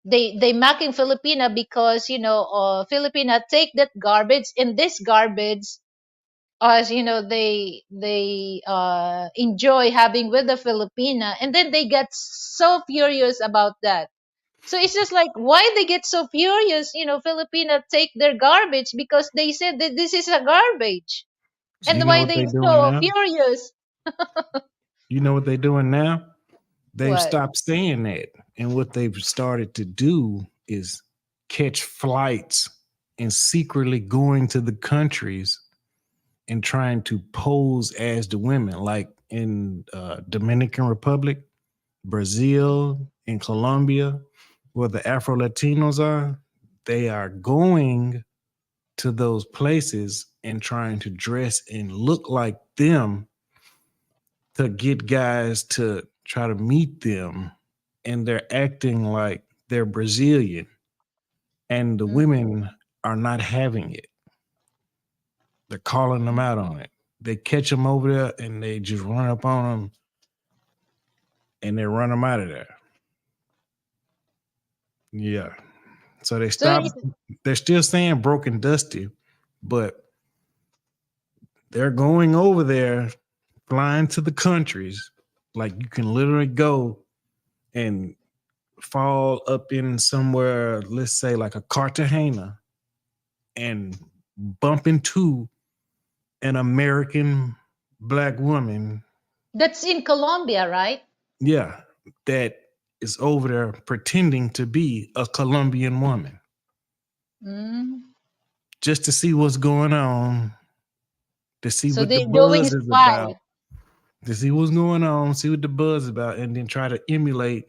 they mocking Filipina because, Filipina take that garbage, and this garbage, as they enjoy having with the Filipina, and then they get so furious about that. So it's just like, why they get so furious, Filipina take their garbage because they said that this is a garbage, You and know why what they they doing so now? furious. You know what they doing now? They've What? stopped saying that. And what they've started to do is catch flights and secretly going to the countries and trying to pose as the women, like in Dominican Republic, Brazil, and Colombia, where the Afro Latinos are. They are going to those places and trying to dress and look like them to get guys to try to meet them, and they're acting like they're Brazilian, and the Mm. women are not having it. They're calling them out on it. They catch them over there and they just run up on them and they run them out of there. Yeah. So they So stop. They're still saying broken dusty, but they're going over there, flying to the countries. Like you can literally go and fall up in somewhere, let's say like a Cartagena, and bump into an American black woman, that's in Colombia, right? yeah, that is over there pretending to be a Colombian woman Mm. just to see what's going on, to see So what the they're doing buzz is about, spy. to see what's going on, see what the buzz is about, and then try to emulate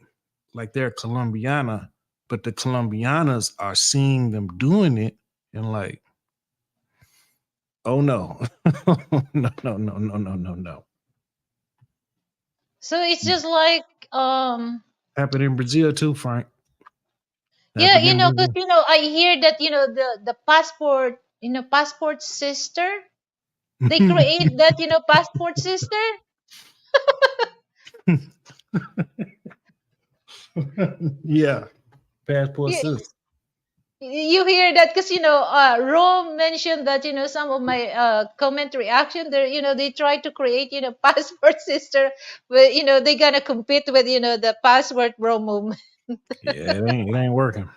like they're Colombiana, but the Colombianas are seeing them doing it and like, oh no, no, no, no, no, no, no, no. So it's just like, Happened in Brazil too, Frank. yeah, Happened in because Brazil. I hear that, the passport, passport sister, they create that, passport sister. Yeah, passport You, sis. you hear that because, Rome mentioned that, some of my comment reaction there, they try to create, passport sister, but they gonna compete with, the passport bro movement. Yeah, it ain't working.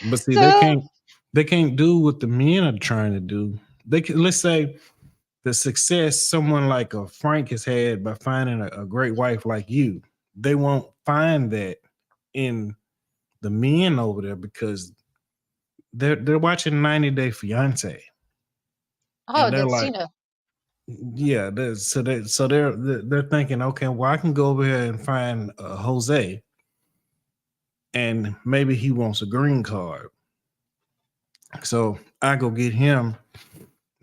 But see, So they can't do what the men are trying to do. They can, let's say the success someone like a Frank has had by finding a great wife like you. They won't find that in the men over there because they're watching 90 Day Fiance oh, and they're that's, like, yeah, they're thinking, okay, well, I can go over here and find Jose, and maybe he wants a green card, so I go get him,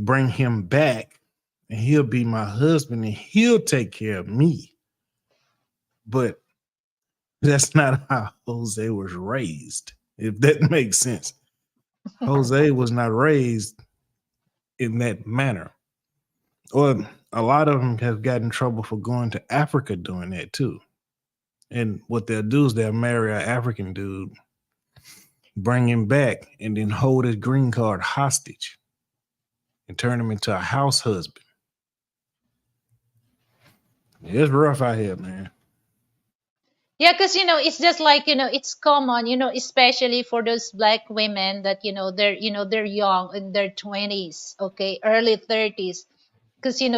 bring him back, and he'll be my husband, and he'll take care of me. But that's not how Jose was raised, if that makes sense. Jose was not raised in that manner. Or a lot of them have gotten in trouble for going to Africa doing that too. And what they'll do is they'll marry an African dude, bring him back, and then hold his green card hostage and turn him into a house husband. It's rough out here, man. yeah, because it's just like, it's common, especially for those black women that, they're young in their 20s, okay, early 30s, because they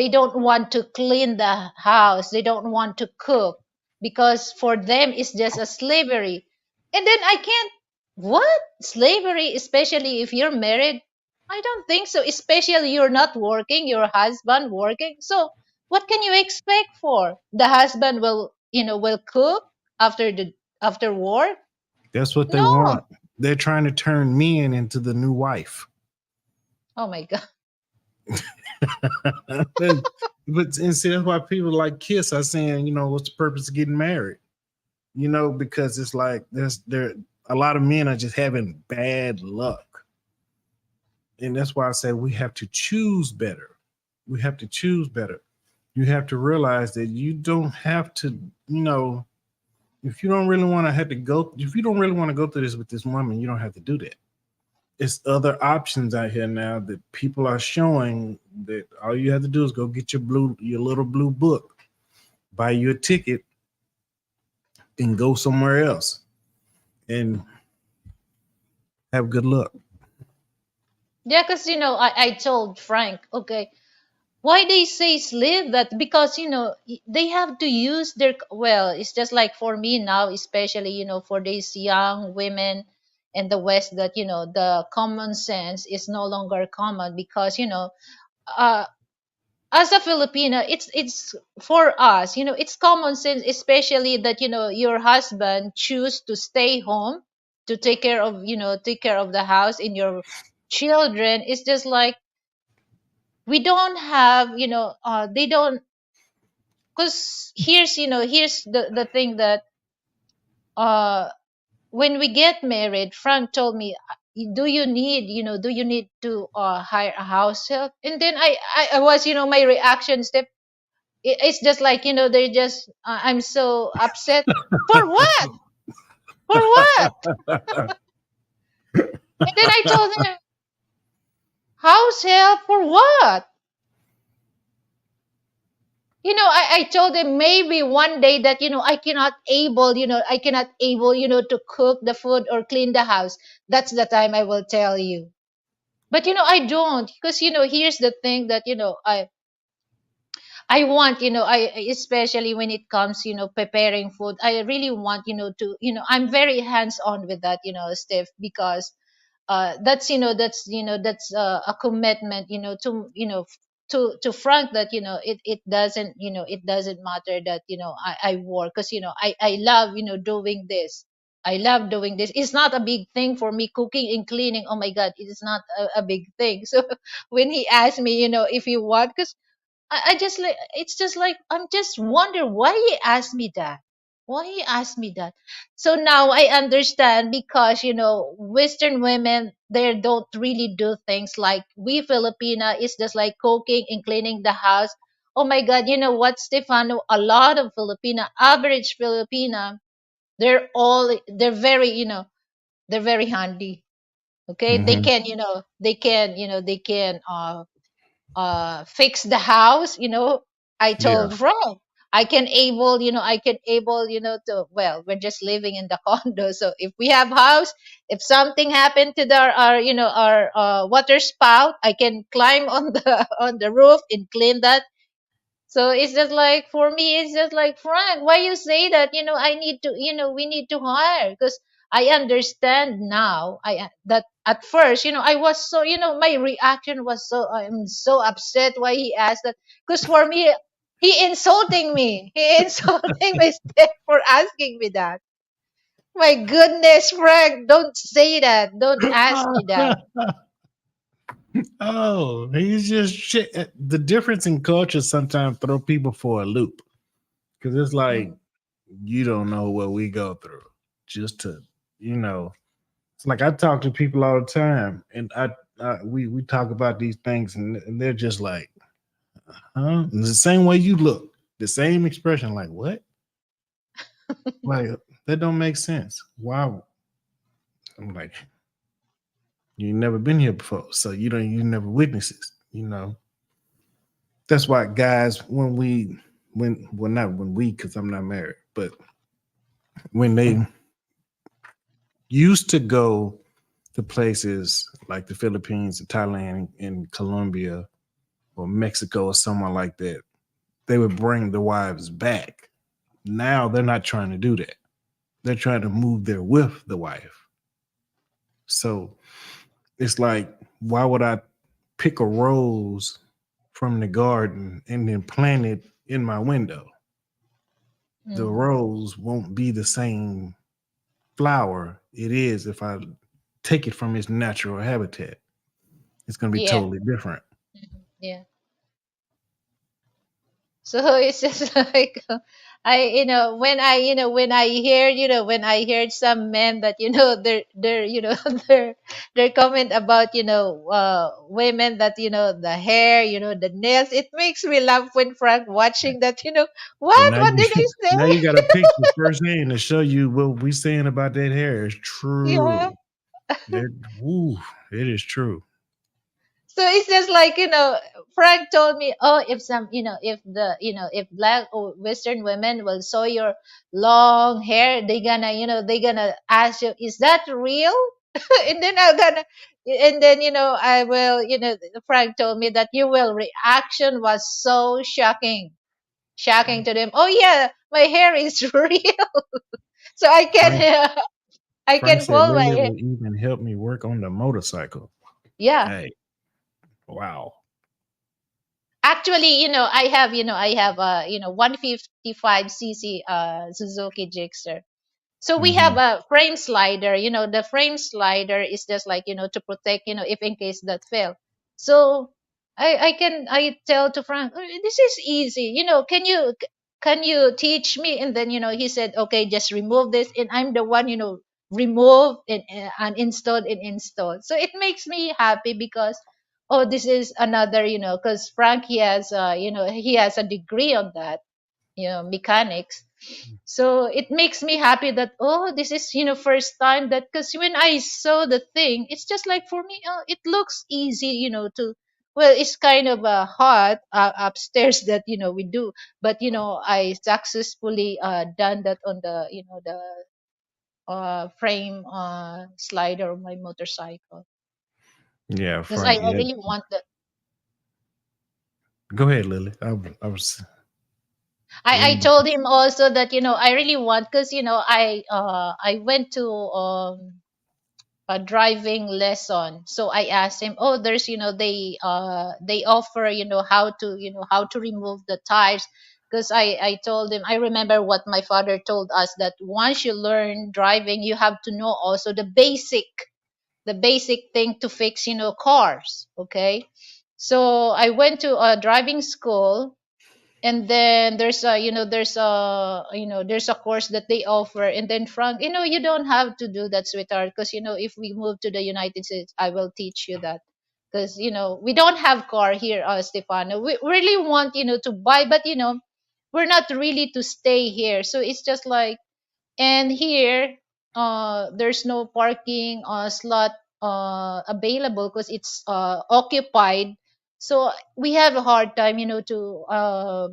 don't want to clean the house, they don't want to cook, because for them it's just a slavery. And then I can't, what, slavery, especially if you're married? I don't think so. Especially you're not working, your husband working. So what can you expect for? The husband will, will cook after the after work? That's what they No. want. They're trying to turn men into the new wife. Oh my God. But and see, that's why people like Kiss are saying, what's the purpose of getting married? Because it's like there a lot of men are just having bad luck. And that's why I say we have to choose better. We have to choose better. You have to realize that you don't have to, if you don't really want to have to go, if you don't really want to go through this with this woman, you don't have to do that. It's other options out here now that people are showing that all you have to do is go get your little blue book, buy you a ticket, and go somewhere else and have good luck. Yeah, because I told Frank, okay, why they say slave that because they have to use their, well, it's just like for me now, especially for these young women in the West, that the common sense is no longer common because uh as a Filipina, it's for us, it's common sense, especially that your husband choose to stay home to take care of the house and your children. It's just like we don't have, they don't, because here's the thing that uh when we get married, Frank told me, do you need to hire a house help? And then I was, my reaction step, it's just like, they're just, I'm so upset. For what? For what? And then I told him, house help for what? I told him maybe one day that I cannot able to cook the food or clean the house. That's the time I will tell you. But I don't, because here's the thing that I want, especially when it comes, preparing food, I really want, to, I'm very hands on with that, Steph, because that's a commitment, to Frank, that it doesn't, it doesn't matter that I work, because I love doing this. I love doing this. It's not a big thing for me, cooking and cleaning. Oh my God, it is not a big thing. So when he asked me, if you want, because I just like, it's just like, I'm just wonder why he asked me that. Why he asked me that. So now I understand, because Western women, they don't really do things like we Filipina. It's just like cooking and cleaning the house. Oh my God, you know what, Stefano? A lot of Filipina, average Filipina, they're very, they're very handy. Okay, they Hmm. can, they can fix the house. I Yeah. told Frank, I can able, to, well, we're just living in the condo, so if we have house, if something happened to our our water spout, I can climb on the on the roof and clean that. So it's just like, for me, it's just like, Frank, why you say that? I need to, we need to hire, because I understand now. That at first, I was so, my reaction was so, I'm so upset why he asked that. Because for me, he insulting me. He insulting my step for asking me that. My goodness, Frank, don't say that. Don't ask me that. Oh, he's just shit. The difference in culture sometimes throw people for a loop because it's like Mm. you don't know what we go through. Just to, you know, it's like I talk to people all the time, and we talk about these things, and they're just like, huh? And the same way you look, the same expression, like what? Like that don't make sense. Why? I'm like, you never been here before, so you never witnessed this. That's why guys, when not when we, because I'm not married, but when they used to go to places like the Philippines, and Thailand, and Colombia, or Mexico, or somewhere like that, they would bring the wives back. Now they're not trying to do that. They're trying to move there with the wife. So it's like Why would I pick a rose from the garden and then plant it in my window? The Mm. rose won't be the same flower it is if I take it from its natural habitat. It's going to be Yeah. totally different. Yeah. So it's just like when I hear when I heard some men that they're their comment about women that the hair the nails, it makes me laugh when Frank watching that So what did I now say? you got a picture firsthand to show you what we saying about that hair is Yeah. true. That woo, it is true. So it's just like, Frank told me, oh, if some, if if black or Western women will sew your long hair, they gonna ask you, is that real? And then I will, Frank told me that you will reaction was so shocking to them. Oh yeah, my hair is real. So I Frank can, I Frank can said pull my Lily hair. would even help me work on the motorcycle. Yeah. Hey, wow. Actually, I have a 155cc Suzuki Gixxer. So we have Hmm. a frame slider. The frame slider is just like to protect if in case that fail. So I tell to Frank, "Oh, this is easy. Can you teach me?" And then he said, okay, just remove this, and I'm the one remove and install. So it makes me happy because oh, this is another because Frank, he has a degree on that, mechanics. So it makes me happy that oh, this is first time that, because when I saw the thing, it's just like for me, oh, it looks easy, to, well, it's kind of hot upstairs that we do, but I successfully done that on the frame slider of my motorcycle, Yeah, because I Frank. Yeah. really want that. Go ahead, Lily. I was I waiting. told him also that I really want, because I went to a driving lesson. So I asked him, oh, there's they offer how to remove the tires, because I told him, I remember what my father told us, that once you learn driving, you have to know also the basic thing to fix cars. Okay. So I went to a driving school, and then there's a course that they offer, and then Frank, you don't have to do that, sweetheart, because if we move to the United States, I will teach you that, because we don't have car here, Stefano. We really want to buy, but we're not really to stay here, so it's just like, and here there's no parking slot available because it's occupied. So we have a hard time to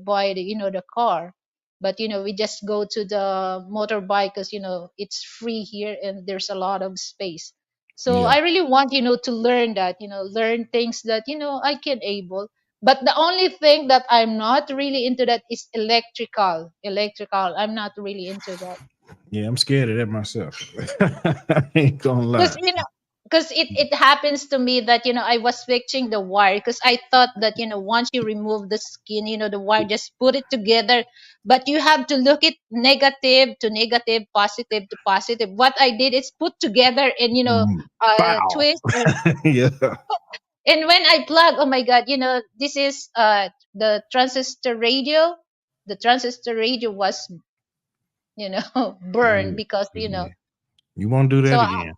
buy the car, but we just go to the motorbike because it's free here and there's a lot of space. So Yeah. I really want to learn that, learn things that I can able. But the only thing that I'm not really into that is electrical. I'm not really into that. Yeah, I'm scared of that myself. I ain't gonna because lie. you know because it happens to me that I was fixing the wire, because I thought that once you remove the skin, the wire, just put it together, but you have to look it negative to negative, positive to positive. What I did is put together and Mm, Bow. twist, Yeah. and when I plug, oh my god, this is the transistor radio. The transistor radio was burned Yeah. because Yeah. You won't do that so again.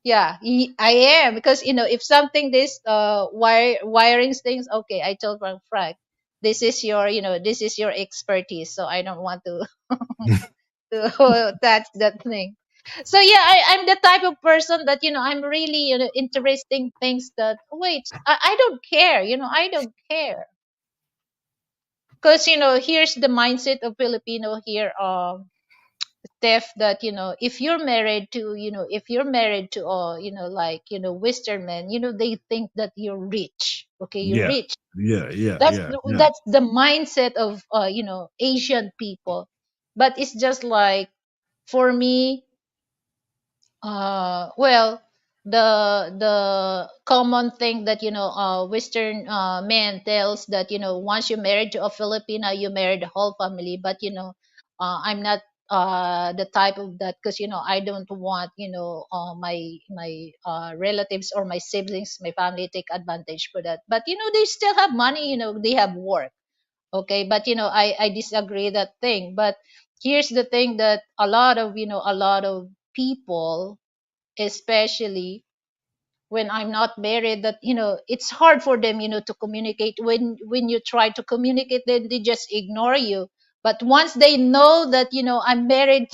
yeah, I am, because if something this wiring things, okay, I told Frank, this is your expertise, so I don't want to to touch that thing. So yeah, I'm the type of person that I'm really interesting things that, wait, I don't care, I don't care, because here's the mindset of Filipino here, Steph, that if you're married to like Western men, they think that you're rich. Okay, you're Yeah. rich. Yeah. Yeah. that's Yeah. the- Yeah. that's the mindset of Asian people. But it's just like, for me, well, the common thing that Western man tells, that once you married to a Filipina, you married the whole family. But I'm not the type of that, because I don't want my relatives or my siblings, my family, take advantage for that. But they still have money, they have work. Okay, but I disagree that thing. But here's the thing, that a lot of people, especially when I'm not married, that it's hard for them to communicate. When you try to communicate, then they just ignore you. But once they know that I'm married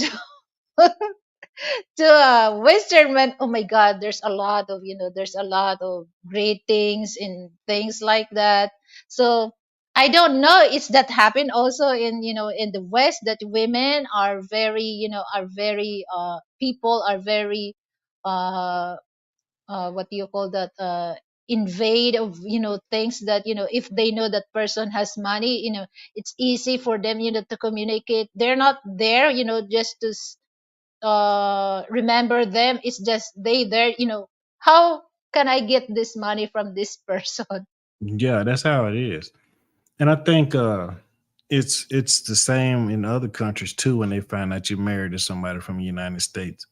to a Western man, oh my God, there's a lot of great things and things like that. So I don't know, it's that happen also in the West, that women are very people are very uh what do you call that, invade of things, that if they know that person has money, it's easy for them to communicate. They're not there just to remember them. It's just they there, how can I get this money from this person? Yeah, that's how it is. And I think it's the same in other countries too when they find out you're married to somebody from the United States.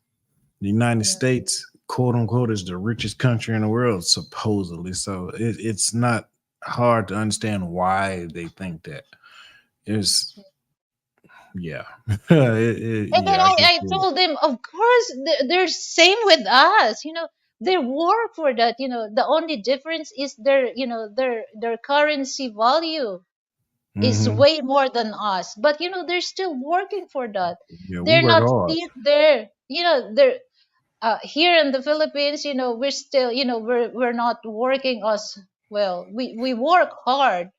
The United Yeah. States, quote unquote, is the richest country in the world, supposedly. So it's not hard to understand why they think that. It's yeah, And then yeah, I I, can I see it. told them, of course, they're same with us. They work for that. The only difference is their currency value is Hmm. way more than us. But they're still working for that. Yeah, we They're work not hard. sit there. They're here in the Philippines. We're still, we're not working as well. We work hard,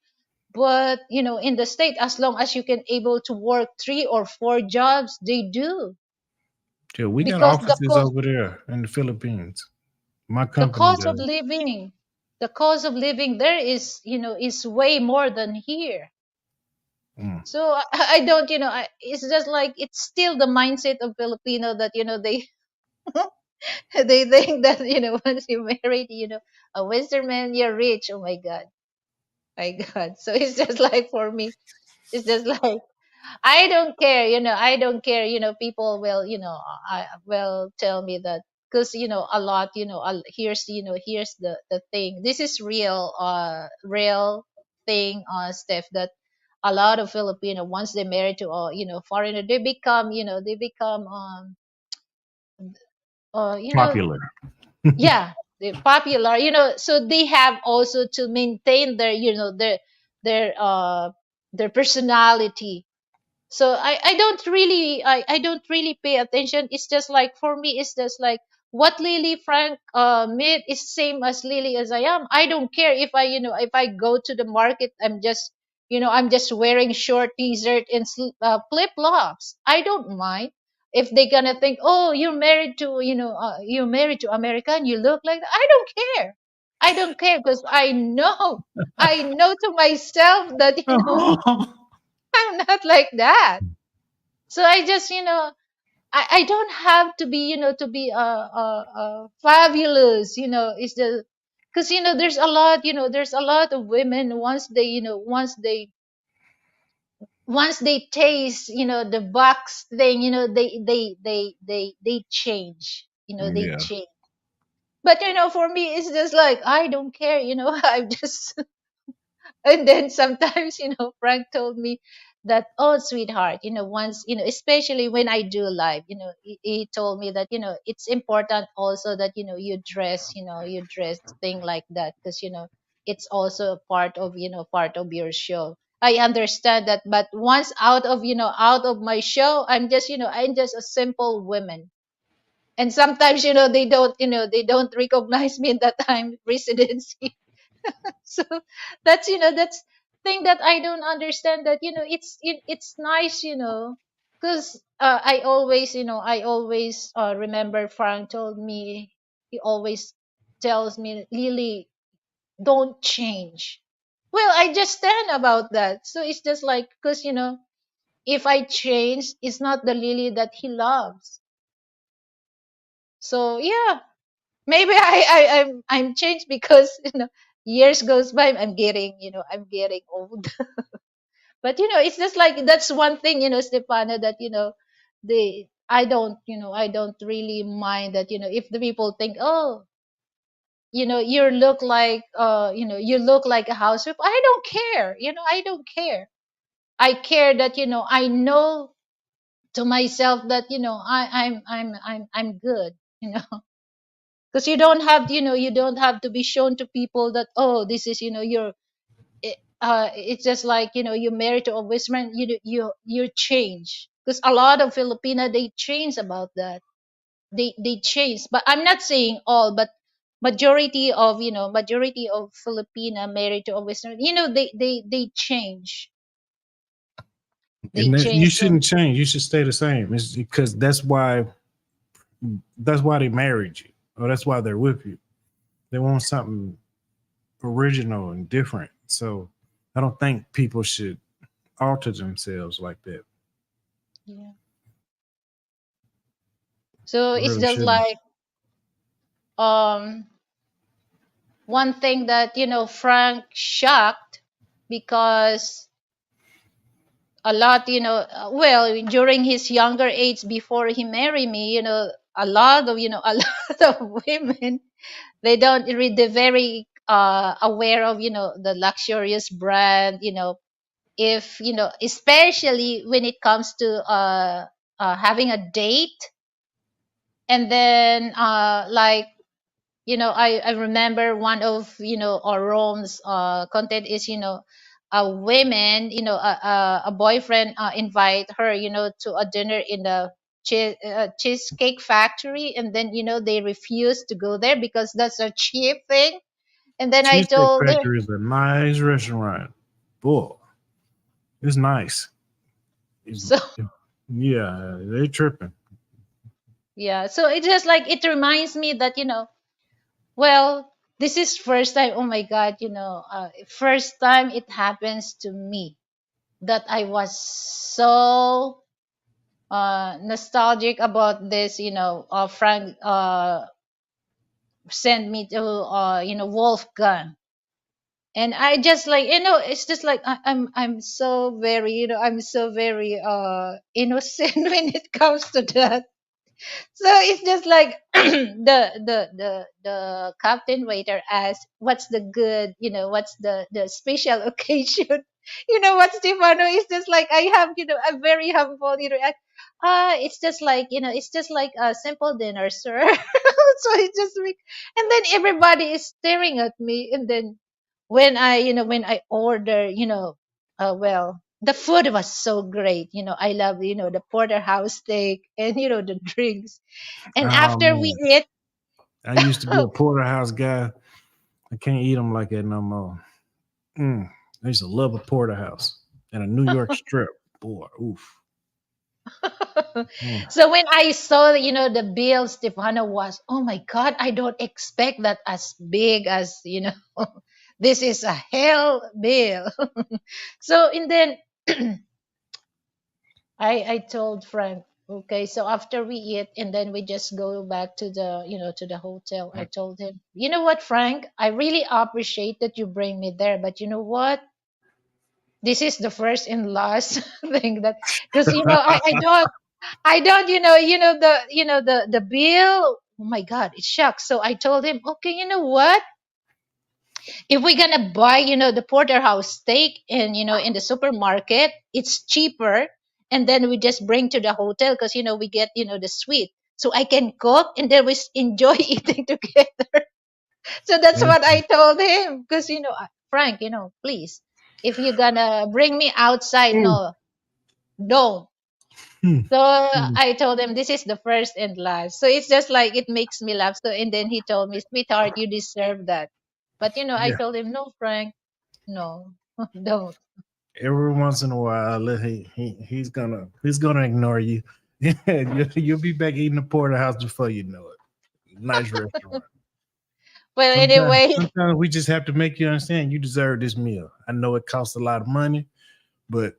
but in the state, as long as you can able to work 3 or 4 jobs, they do. Yeah, we got Because the offices cost over there in the Philippines. My the company cost of does. living the cost of living there is way more than here. Mm. So I don't, it's just like, it's still the mindset of Filipino, that they they think that once you married a Western man, you're rich. Oh my god. So it's just like, for me, it's just like, I don't care, I don't care, people will, I will tell me that, because a lot, here's the thing. This is real thing, Steph, that a lot of Filipino, once they marry to a foreigner, they become uh you know Popular. yeah, they're popular, so they have also to maintain their personality. So I don't really pay attention. It's just like, for me, it's just like, what Lily Frank made is same as Lily as I am. I don't care if I go to the market, I'm just wearing short t-shirt and flip flops. I don't mind. If they gonna think, oh, you're married to American, you look like that, I don't care. I don't care, because I know to myself that I'm not like that. So I just, I don't have to be, fabulous, it's the, because there's a lot of women, once they taste, the box thing, they change, they Yeah. change. But for me, it's just like, I don't care, I just and then sometimes, Frank told me that, oh, sweetheart, once, especially when I do live, he told me that, it's important also that, you dress thing like that, because, it's also part of your show. I understand that, but once out of my show, I'm just a simple woman. And sometimes, they don't recognize me that I'm residency. So that's thing that I don't understand, that it's nice, because I always remember Frank told me, he always tells me, Lily, don't change. Well, I just stand about that. So it's just like, because if I change, it's not the Lily that he loves. So yeah, Maybe I'm changed because years goes by. I'm getting old. But it's just like that's one thing, Stefano, that the I don't really mind that if the people think, oh, you look like a housewife. I don't care. I don't care. I care that I know to myself that I'm good. You know, because you don't have to be shown to people that, oh, this is it's just like you married to a Western, you change, because a lot of Filipina, they change about that. They change, but I'm not saying all, but majority of Filipina married to a Western, they change. They And that, you change. So shouldn't change. You should stay the same. It's because that's why they married you, or that's why they're with you. They want something original and different. So I don't think people should alter themselves like that. yeah. So They it's really just shouldn't. like um one thing that Frank shocked, because a lot, well, during his younger age before he married me, a lot of a lot of women, they don't read, they're very aware of the luxurious brand, if especially when it comes to having a date. And then like I remember one of our Rome's content is a women, a boyfriend invite her to a dinner in the cheesecake factory, and then they refuse to go there because that's a cheap thing. And then I Cheesecake told her. Factory is a nice restaurant. Boy, it's nice. It's, So yeah, they tripping. yeah, so it just like it reminds me that well, this is first time, oh my god, first time it happens to me, that I was so nostalgic about this. Frank sent me to Wolfgang, and I just like it's just like I'm so very I'm so very innocent when it comes to that. So it's just like the captain waiter asked, "What's the good? What's the special occasion?" What, Stefano? It's just like I have a very humble react. It's just like it's just like a simple dinner, sir. So it's just like, and then everybody is staring at me, and then when I order, well, the food was so great. I love the porterhouse steak and the drinks. And Oh after we man, eat, I used to be a porterhouse guy. I can't eat them like that no more. Mm, I used to love a porterhouse and a New York strip. Boy, oof. Mm. so when I saw the bill, Stefano was, oh my god, I don't expect that as big as this is a hell bill. So and then I told Frank, okay, so after we eat and then we just go back to the to the hotel. I told him, you know what, Frank, I really appreciate that you bring me there, but you know what? This is the first and last thing that, because I don't the bill. Oh my god, it shucks. So I told him, okay, you know what? If we're gonna buy the porterhouse steak in the supermarket, it's cheaper, and then we just bring to the hotel because we get the suite, so I can cook and then we enjoy eating together. So that's what I told him, because Frank, please, if you're gonna bring me outside, Mm. no, don't. Mm. So Mm. I told him this is the first and last. So it's just like it makes me laugh. So and then he told me, sweetheart, you deserve that. But I Yeah. told him, no, Frank, no, don't. Every once in a while, he's gonna ignore you. Yeah, you'll be back eating the porterhouse before you know it. Nice restaurant. Well, Sometimes, anyway, sometimes we just have to make you understand you deserve this meal. I know it costs a lot of money, but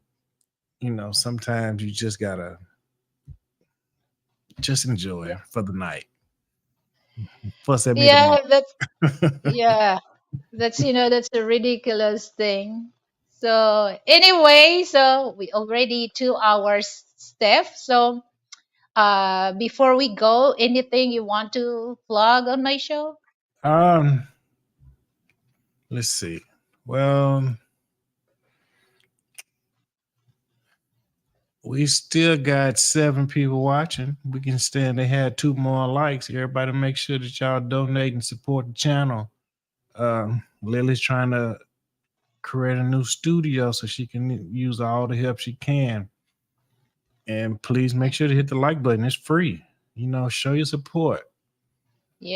sometimes you just gotta just enjoy yeah. it for the night. Fuss at me Yeah, tomorrow. that's yeah. That's that's a ridiculous thing. So anyway, so we already 2 hours, Steph. So before we go, anything you want to plug on my show? um, let's see. Well, we still got 7 people watching. We can stand. They had 2 more likes. Everybody, make sure that y'all donate and support the channel. Lily's trying to create a new studio so she can use all the help she can. And please make sure to hit the like button. It's free. Show your support.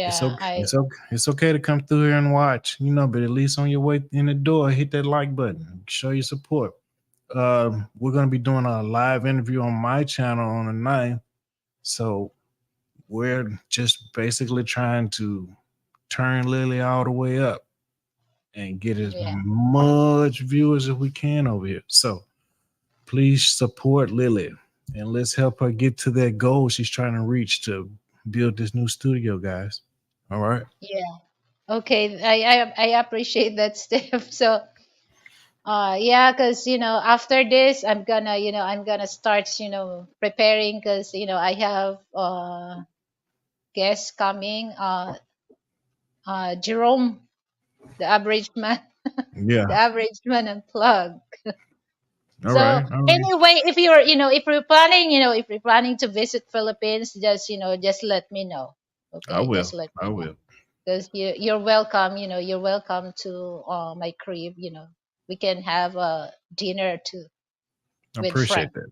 It's Yeah, okay. It's okay to come through here and watch. But at least on your way in the door, hit that like button. Show your support. We're gonna be doing a live interview on my channel on the 9th. So we're just basically trying to turn Lily all the way up and get as yeah, much viewers as we can over here. So please support Lily and let's help her get to that goal she's trying to reach to build this new studio, guys. All right. yeah. Okay, I appreciate that, Steph. So yeah, because after this I'm gonna start preparing, because I have guests coming, Jerome, the average man. The Yeah. average man unplugged. All So right. All right. anyway, if you're planning to visit Philippines, just let me know. I Okay, will. just let I me know, will. because you're welcome. You're welcome to my crib. We can have a dinner too I with Frank. appreciate that.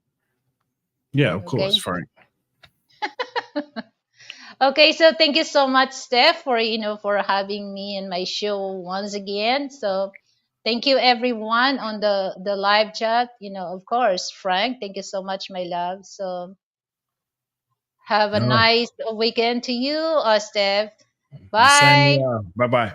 Yeah, of course, Okay. Frank. Okay, so thank you so much, Steph, for having me in my show once again. So thank you everyone on the live chat. Of course, Frank, thank you so much, my love. So have a All right. nice weekend to you, Steph. The same. Bye. Bye bye.